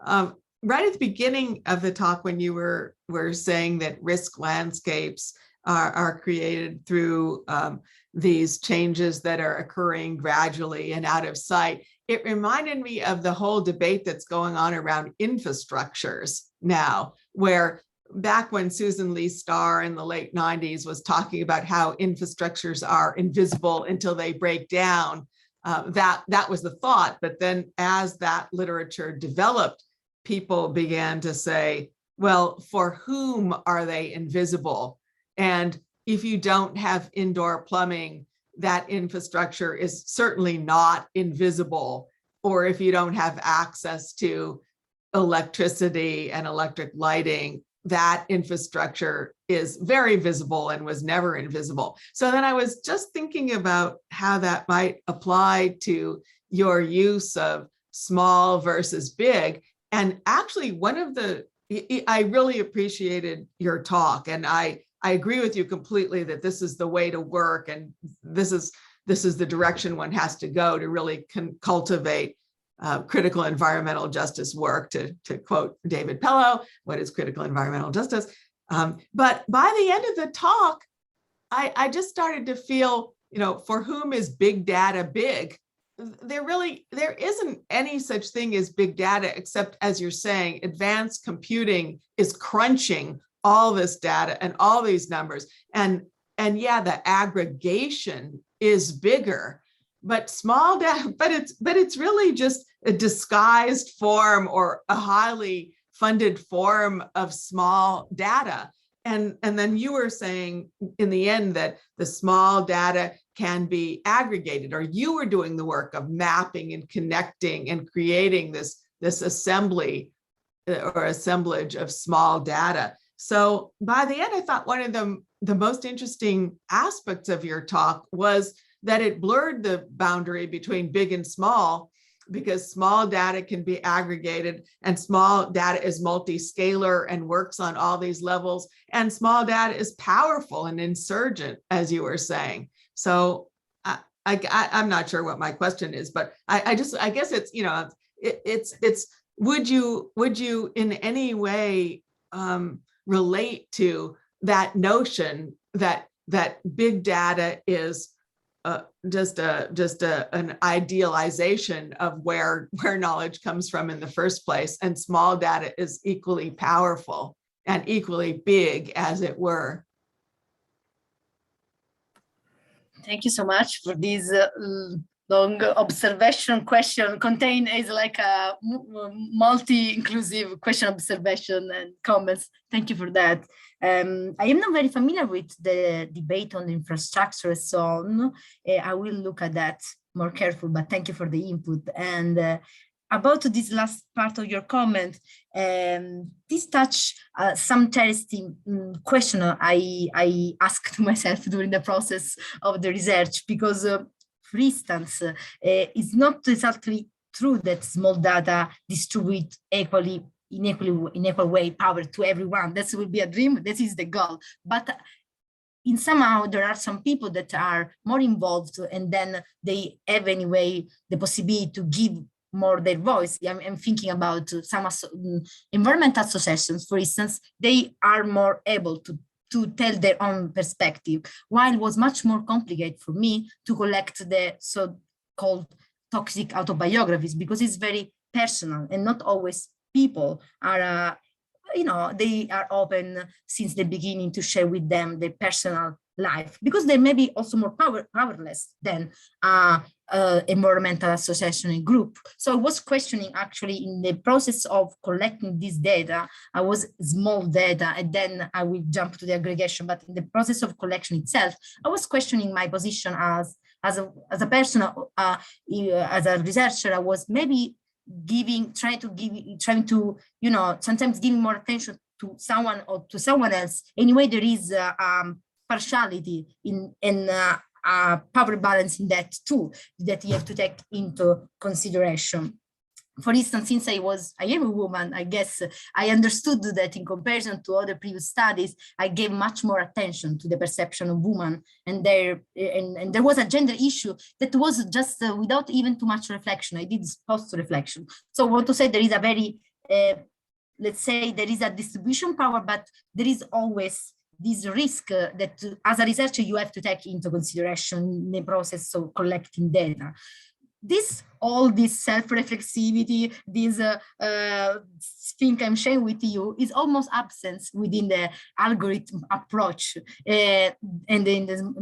Right at the beginning of the talk, when you were saying that risk landscapes are created through these changes that are occurring gradually and out of sight, it reminded me of the whole debate that's going on around infrastructures now, where back when Susan Lee Starr in the late 90s was talking about how infrastructures are invisible until they break down, that was the thought. But then as that literature developed, people began to say, well, for whom are they invisible? And if you don't have indoor plumbing, that infrastructure is certainly not invisible. Or if you don't have access to electricity and electric lighting, that infrastructure is very visible and was never invisible. So then I was just thinking about how that might apply to your use of small versus big. And actually, I really appreciated your talk, and I agree with you completely that this is the way to work, and this is the direction one has to go to really cultivate critical environmental justice work, to quote David Pello, what is critical environmental justice? But by the end of the talk, I just started to feel, for whom is big data big? There isn't any such thing as big data, except, as you're saying, advanced computing is crunching all this data and all these numbers. And yeah, the aggregation is bigger, but small data, but it's really just a disguised form or a highly funded form of small data. And then you were saying in the end that the small data can be aggregated, or you were doing the work of mapping and connecting and creating this assembly or assemblage of small data. So by the end, I thought one of the most interesting aspects of your talk was that it blurred the boundary between big and small, because small data can be aggregated, and small data is multi-scalar and works on all these levels, and small data is powerful and insurgent, as you were saying. So I'm not sure what my question is, but I guess it's, you know, it's would you in any way relate to that notion that big data is just an idealization of where knowledge comes from in the first place, and small data is equally powerful and equally big, as it were? Thank you so much for this long observation question. Contain is like a multi-inclusive question, observation, and comments. Thank you for that. I am not very familiar with the debate on infrastructure and so on. I will look at that more careful, but thank you for the input. And about this last part of your comment, this touch some interesting question I asked myself during the process of the research, because for instance, it's not exactly true that small data distribute equally in equal way power to everyone. That will be a dream. This is the goal. But in somehow there are some people that are more involved, and then they have anyway the possibility to give more their voice. I'm thinking about some environmental associations, for instance. They are more able to tell their own perspective, while it was much more complicated for me to collect the so-called toxic autobiographies, because it's very personal, and not always people are, they are open since the beginning to share with them their personal life, because they may be also more powerless than environmental association and group. So I was questioning, actually, in the process of collecting this data. I was small data, and then I will jump to the aggregation. But in the process of collection itself, I was questioning my position as a person, as a researcher. I was maybe trying to sometimes giving more attention to someone or to someone else. Anyway, there is partiality in power balance in that too, that you have to take into consideration. For instance, since I am a woman, I guess I understood that in comparison to other previous studies, I gave much more attention to the perception of women, and there was a gender issue that was just without even too much reflection. I did post-reflection. So I want to say there is a very, let's say, there is a distribution power, but there is always this risk that as a researcher you have to take into consideration in the process of collecting data. All this self-reflexivity, this thing I'm sharing with you, is almost absent within the algorithm approach and in the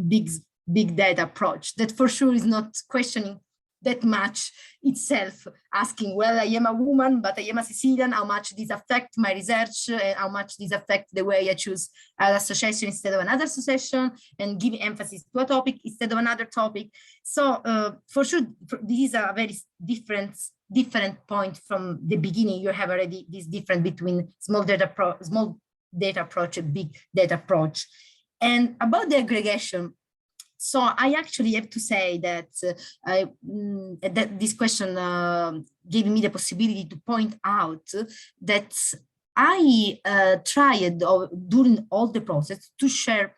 big data approach. That for sure is not questioning that much itself, asking, well, I am a woman, but I am a Sicilian, how much this affects my research, and how much this affects the way I choose an association instead of another association, and giving emphasis to a topic instead of another topic. So for sure, this is a very different point from the beginning. You have already this difference between small data approach and big data approach. And about the aggregation, so I actually have to say that that this question gave me the possibility to point out that I tried during all the process to share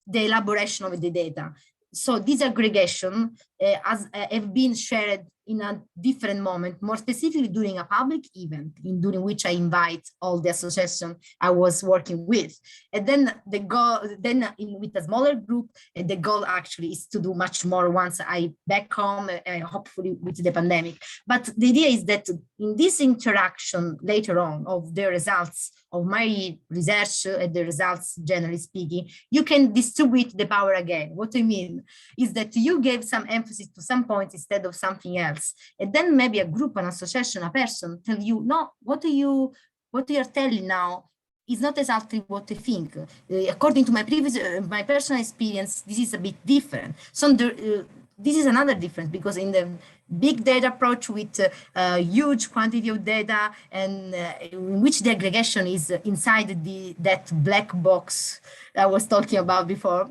the elaboration of the data. So this aggregation have been shared in a different moment, more specifically during a public event, during which I invite all the association I was working with. And then the goal, with a smaller group, the goal actually is to do much more once I back home, hopefully with the pandemic. But the idea is that in this interaction later on of the results of my research and the results, generally speaking, you can distribute the power again. What I mean is that you gave some emphasis to some points instead of something else. And then maybe a group, an association, a person tell you, no, what you are telling now is not exactly what I think. According to my personal experience, this is a bit different. So this is another difference, because in the big data approach with a huge quantity of data, and in which the aggregation is inside that black box I was talking about before,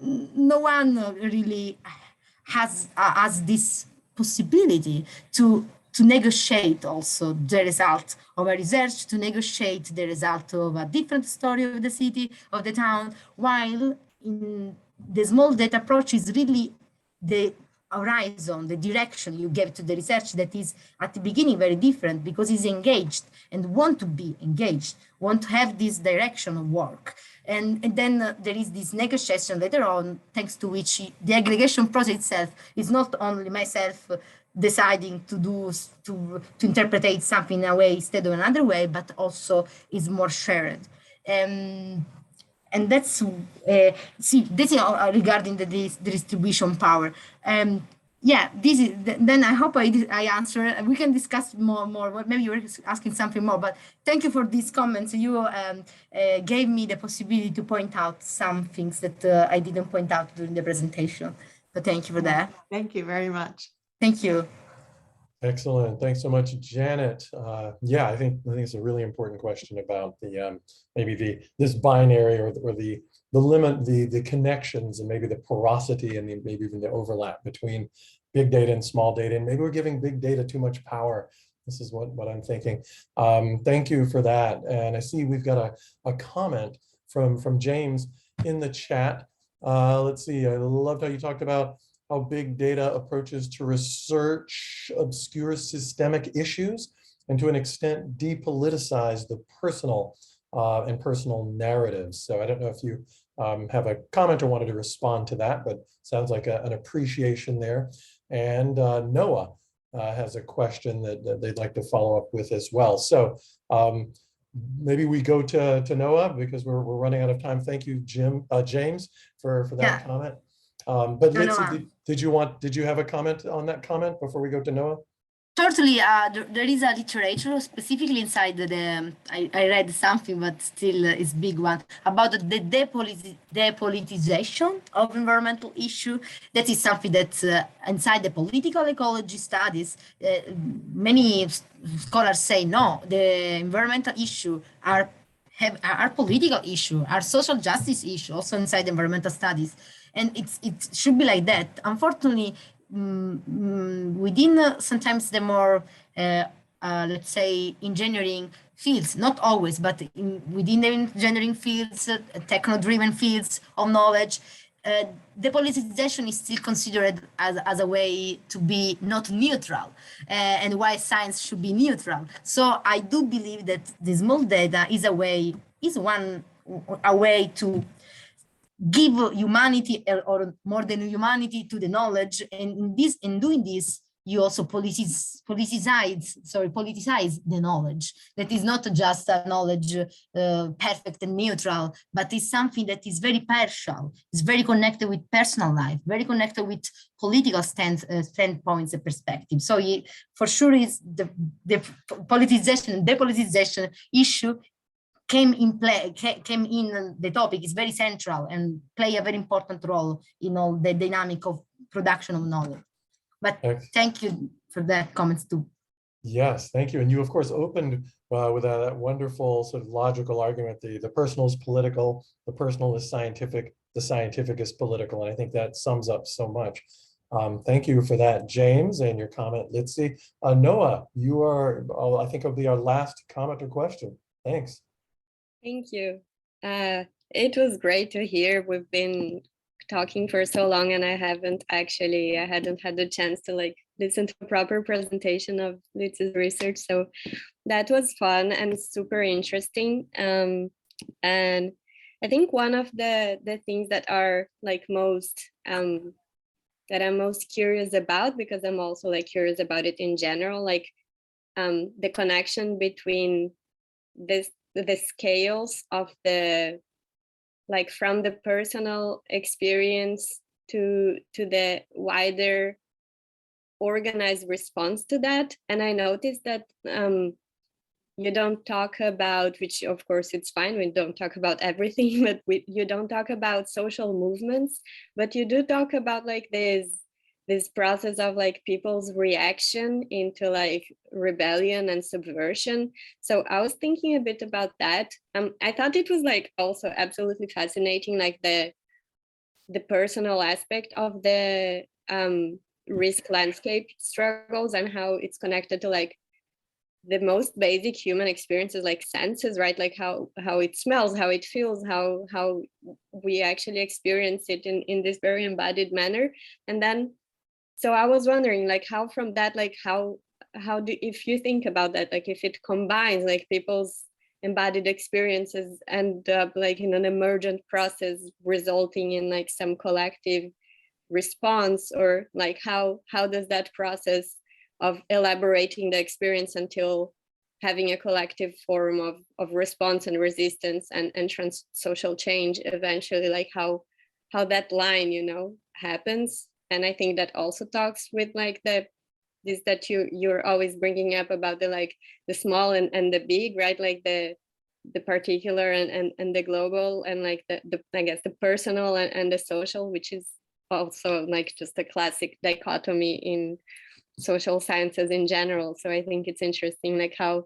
no one really has this possibility to negotiate also the result of a research, to negotiate the result of a different story of the city, of the town, while in the small data approach is really the horizon, the direction you give to the research that is at the beginning very different because it's engaged and want to be engaged, want to have this direction of work. And then there is this negotiation later on, thanks to which the aggregation process itself is not only myself deciding to interpret something in a way instead of another way, but also is more shared. And that's this is regarding the distribution power. Yeah, this is then I hope I answer. We can discuss more. Maybe you were asking something more, but thank you for these comments. You gave me the possibility to point out some things that I didn't point out during the presentation. So thank you for that. Thank you very much. Thank you. Excellent. Thanks so much, Janet. Yeah, I think it's a really important question about the maybe this binary or the limit, the connections, and maybe the porosity and maybe even the overlap between big data and small data. And maybe we're giving big data too much power. This is what I'm thinking. Thank you for that. And I see we've got a comment from James in the chat. Let's see. I loved how you talked about how big data approaches to research obscure systemic issues and to an extent depoliticize the personal and personal narratives. So I don't know if you have a comment or wanted to respond to that, but sounds like an appreciation there. And Noah has a question that they'd like to follow up with as well. So maybe we go to Noah because we're running out of time. Thank you, James, for that comment. But Lizzy, did you have a comment on that comment before we go to Noah? Totally. There is a literature specifically inside I read something, but still it's big one about the depolitization of environmental issue. That is something that inside the political ecology studies, many scholars say no. The environmental issue are political issue, are social justice issue, also inside environmental studies, and it should be like that. Unfortunately, within sometimes the more let's say engineering fields, not always, but within the engineering fields, techno-driven fields of knowledge, the politicization is still considered as a way to be not neutral, and why science should be neutral. So I do believe that the small data is a way to give humanity or more than humanity to the knowledge, and in doing this you also politicize the knowledge. That is not just a knowledge perfect and neutral, but is something that is very partial, is very connected with personal life, very connected with political standpoints and perspectives. So for sure is the politicization and depoliticization issue came in the topic is very central and play a very important role in all the dynamic of production of knowledge. But thank you for that comments too. Yes, thank you. And you of course opened with that wonderful sort of logical argument, the personal is political, the personal is scientific, the scientific is political. And I think that sums up so much. Thank you for that, James, and your comment, Lizzy. Noah, you are, I think it'll be our last comment or question. Thanks. Thank you. It was great to hear. We've been talking for so long and I hadn't had the chance to listen to a proper presentation of Lizzy's research. So that was fun and super interesting. And I think one of the things that are most that I'm most curious about, because I'm also curious about it in general, the connection between the scales of the from the personal experience to the wider organized response to that. And I noticed that you don't talk about, which of course it's fine, we don't talk about everything, but you don't talk about social movements, but you do talk about this process of people's reaction into rebellion and subversion. So I was thinking a bit about that. I thought it was also absolutely fascinating, the personal aspect of the risk landscape struggles and how it's connected to like the most basic human experiences, like senses, right? Like how it smells, how it feels, how we actually experience it in this very embodied manner. And then, so I was wondering, like, how from that, like how do, if you think about that, like if it combines like people's embodied experiences and like in an emergent process resulting in like some collective response, or like how does that process of elaborating the experience until having a collective form of response and resistance and social change eventually, like how that line, you know, happens. And I think that also talks with like this that you're always bringing up about the like the small and the big, right? Like the particular and the global, and like the I guess the personal and the social, which is also like just a classic dichotomy in social sciences in general. So I think it's interesting like how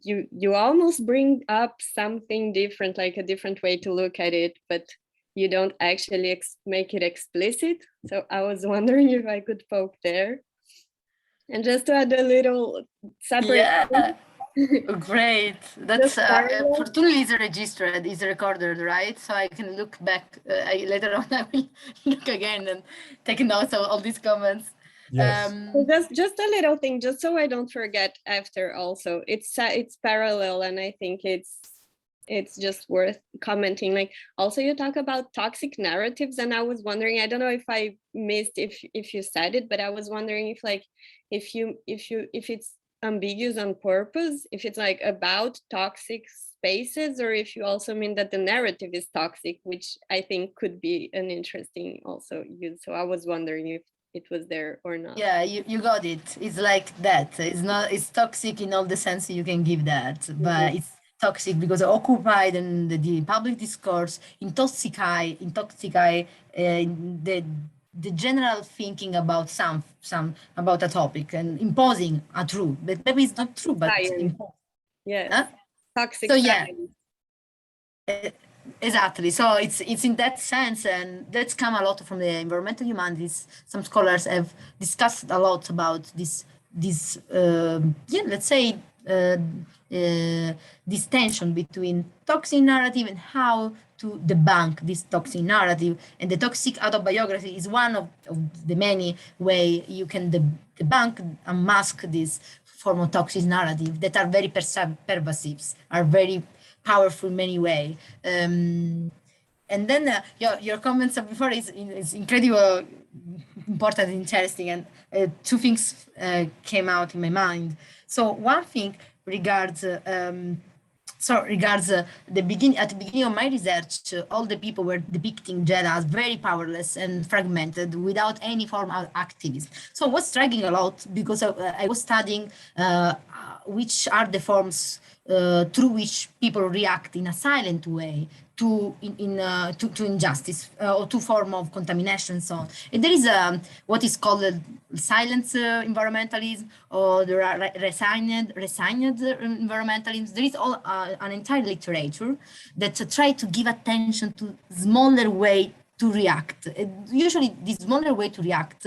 you almost bring up something different, like a different way to look at it, but you don't actually make it explicit. So I was wondering if I could poke there. And just to add a little separate. Yeah. Great. That's Just parallel. fortunately is registered, is recorded, right? So I can look back later on. I will look again and take notes of all these comments. Yes. So just a little thing, just so I don't forget after. Also, it's parallel, and I think it's just worth commenting. Like also you talk about toxic narratives, and I was wondering, I don't know if I missed if you said it, but I was wondering if like if it's ambiguous on purpose, if it's like about toxic spaces, or if you also mean that the narrative is toxic, which I think could be an interesting also use. So I was wondering if it was there or not. Yeah, you got it. It's like that. It's toxic in all the sense you can give that, but it's toxic because it occupied in the public discourse, intoxicate the general thinking about some about a topic and imposing a truth that maybe it's not true, but Science. Yes. Huh? Toxic So yeah. science. Exactly. So it's in that sense, and that's come a lot from the environmental humanities. Some scholars have discussed a lot about this let's say this tension between toxic narrative and how to debunk this toxic narrative. And the toxic autobiography is one of the many way you can debunk and mask this form of toxic narrative that are very pervasive, are very powerful in many ways. And then your comments before is incredible, important, interesting, and two things came out in my mind. So one thing regards the beginning. At the beginning of my research, all the people were depicting Jeddah as very powerless and fragmented without any form of activism. So I was striking a lot because I was studying which are the forms through which people react in a silent way to injustice or to form of contamination and so on. And there is what is called silence environmentalism, or there are resigned environmentalism. There is all an entire literature that try to give attention to smaller way to react. Usually, the smaller way to react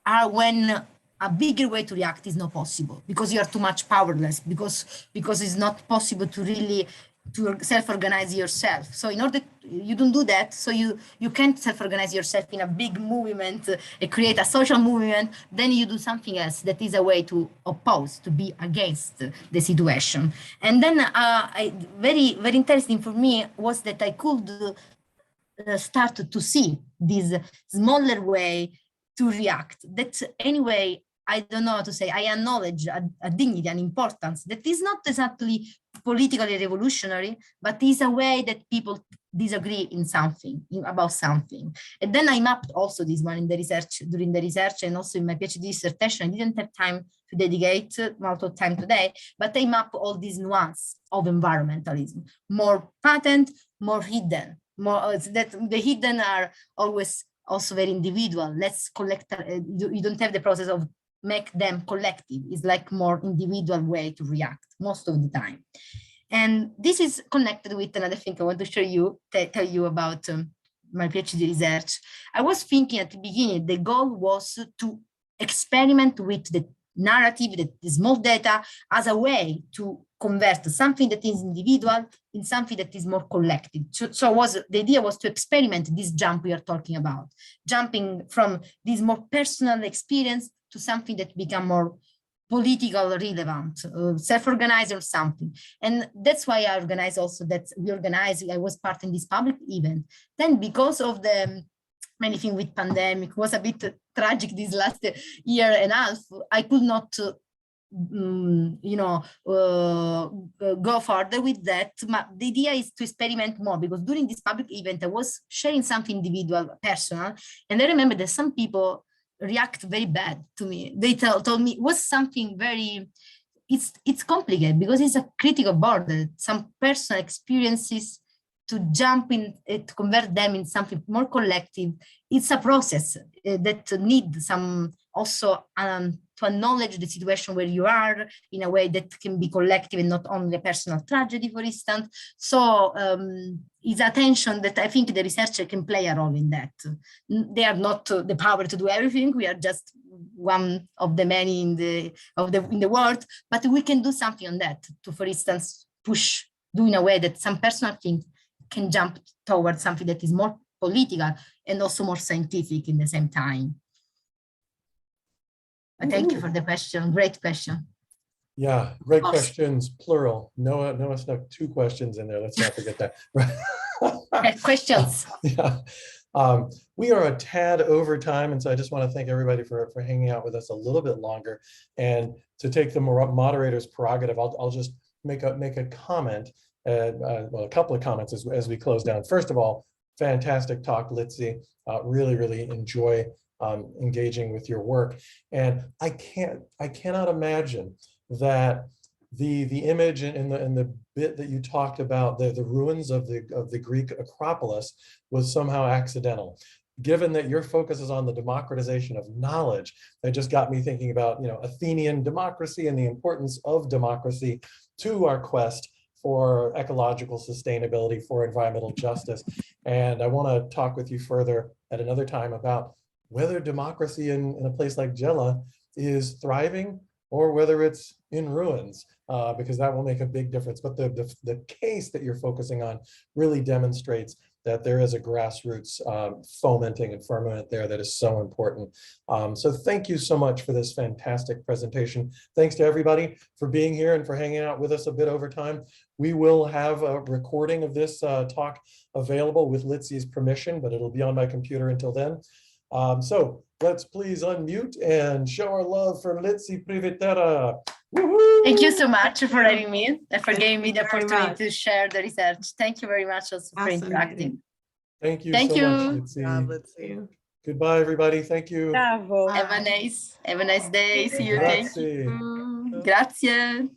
are when a bigger way to react is not possible because you are too much powerless, because it's not possible to really to self-organize yourself. So in order you don't do that, so you can't self-organize yourself in a big movement, create a social movement, then you do something else that is a way to oppose, to be against the situation. And then very, very interesting for me was that I could start to see this smaller way to react. That anyway, I don't know how to say, I acknowledge a dignity, an importance that is not exactly politically revolutionary, but is a way that people disagree in something, about something. And then I mapped also this one in the research, during the research, and also in my PhD dissertation. I didn't have time to dedicate a lot of time today, but I map all these nuances of environmentalism, more patent, more hidden, more that the hidden are always also very individual. Let's collect, you don't have the process of make them collective. It's like more individual way to react most of the time. And this is connected with another thing I want to show you, tell you about my PhD research, I was thinking at the beginning, the goal was to experiment with the narrative, the small data, as a way to convert something that is individual in something that is more collective. So the idea was to experiment this jump we are talking about, jumping from this more personal experience to something that become more political relevant, self-organized or something. And that's why I organized also that I was part in this public event. Then because of the many things with pandemic was a bit tragic this last year and a half, I could not go further with that. But the idea is to experiment more, because during this public event, I was sharing something individual, personal, and I remember that some people react very bad to me. They told me it was something very, it's complicated because it's a critical border, some personal experiences to jump in, to convert them in something more collective. It's a process that needs some also to acknowledge the situation where you are in a way that can be collective and not only a personal tragedy, for instance. So it's a tension that I think the researcher can play a role in that. They are not the power to do everything. We are just one of the many in the world, but we can do something on that to, for instance, do in a way that some personal thing can jump towards something that is more political and also more scientific in the same time. But thank you for the question. Great question. Yeah, great Awesome. questions, plural. Noah snuck 2 questions in there. Let's not forget that. Questions. Yeah. We are a tad over time, and so I just want to thank everybody for hanging out with us a little bit longer. And to take the moderator's prerogative, I'll just make a comment, well, a couple of comments as we close down. First of all, fantastic talk, Lizzy. Really enjoy engaging with your work, and I cannot imagine that the image in the bit that you talked about, the ruins of the Greek Acropolis, was somehow accidental. Given that your focus is on the democratization of knowledge, that just got me thinking about, Athenian democracy and the importance of democracy to our quest for ecological sustainability, for environmental justice. And I want to talk with you further at another time about whether democracy in a place like Gela is thriving or whether it's in ruins, because that will make a big difference. But the case that you're focusing on really demonstrates that there is a grassroots fomenting and ferment there that is so important. So thank you so much for this fantastic presentation. Thanks to everybody for being here and for hanging out with us a bit over time. We will have a recording of this talk available with Lizzy's permission, but it'll be on my computer until then. So let's please unmute and show our love for Lizzy Privitera. Thank you so much for having me and for giving me the very opportunity much. to share the research. Thank you very much also for interacting. Thank you Thank so you. much, Lizzy. Let's see. Goodbye, everybody. Thank you. Bravo. Have a nice day. See you. Thank Grazie. you. Grazie.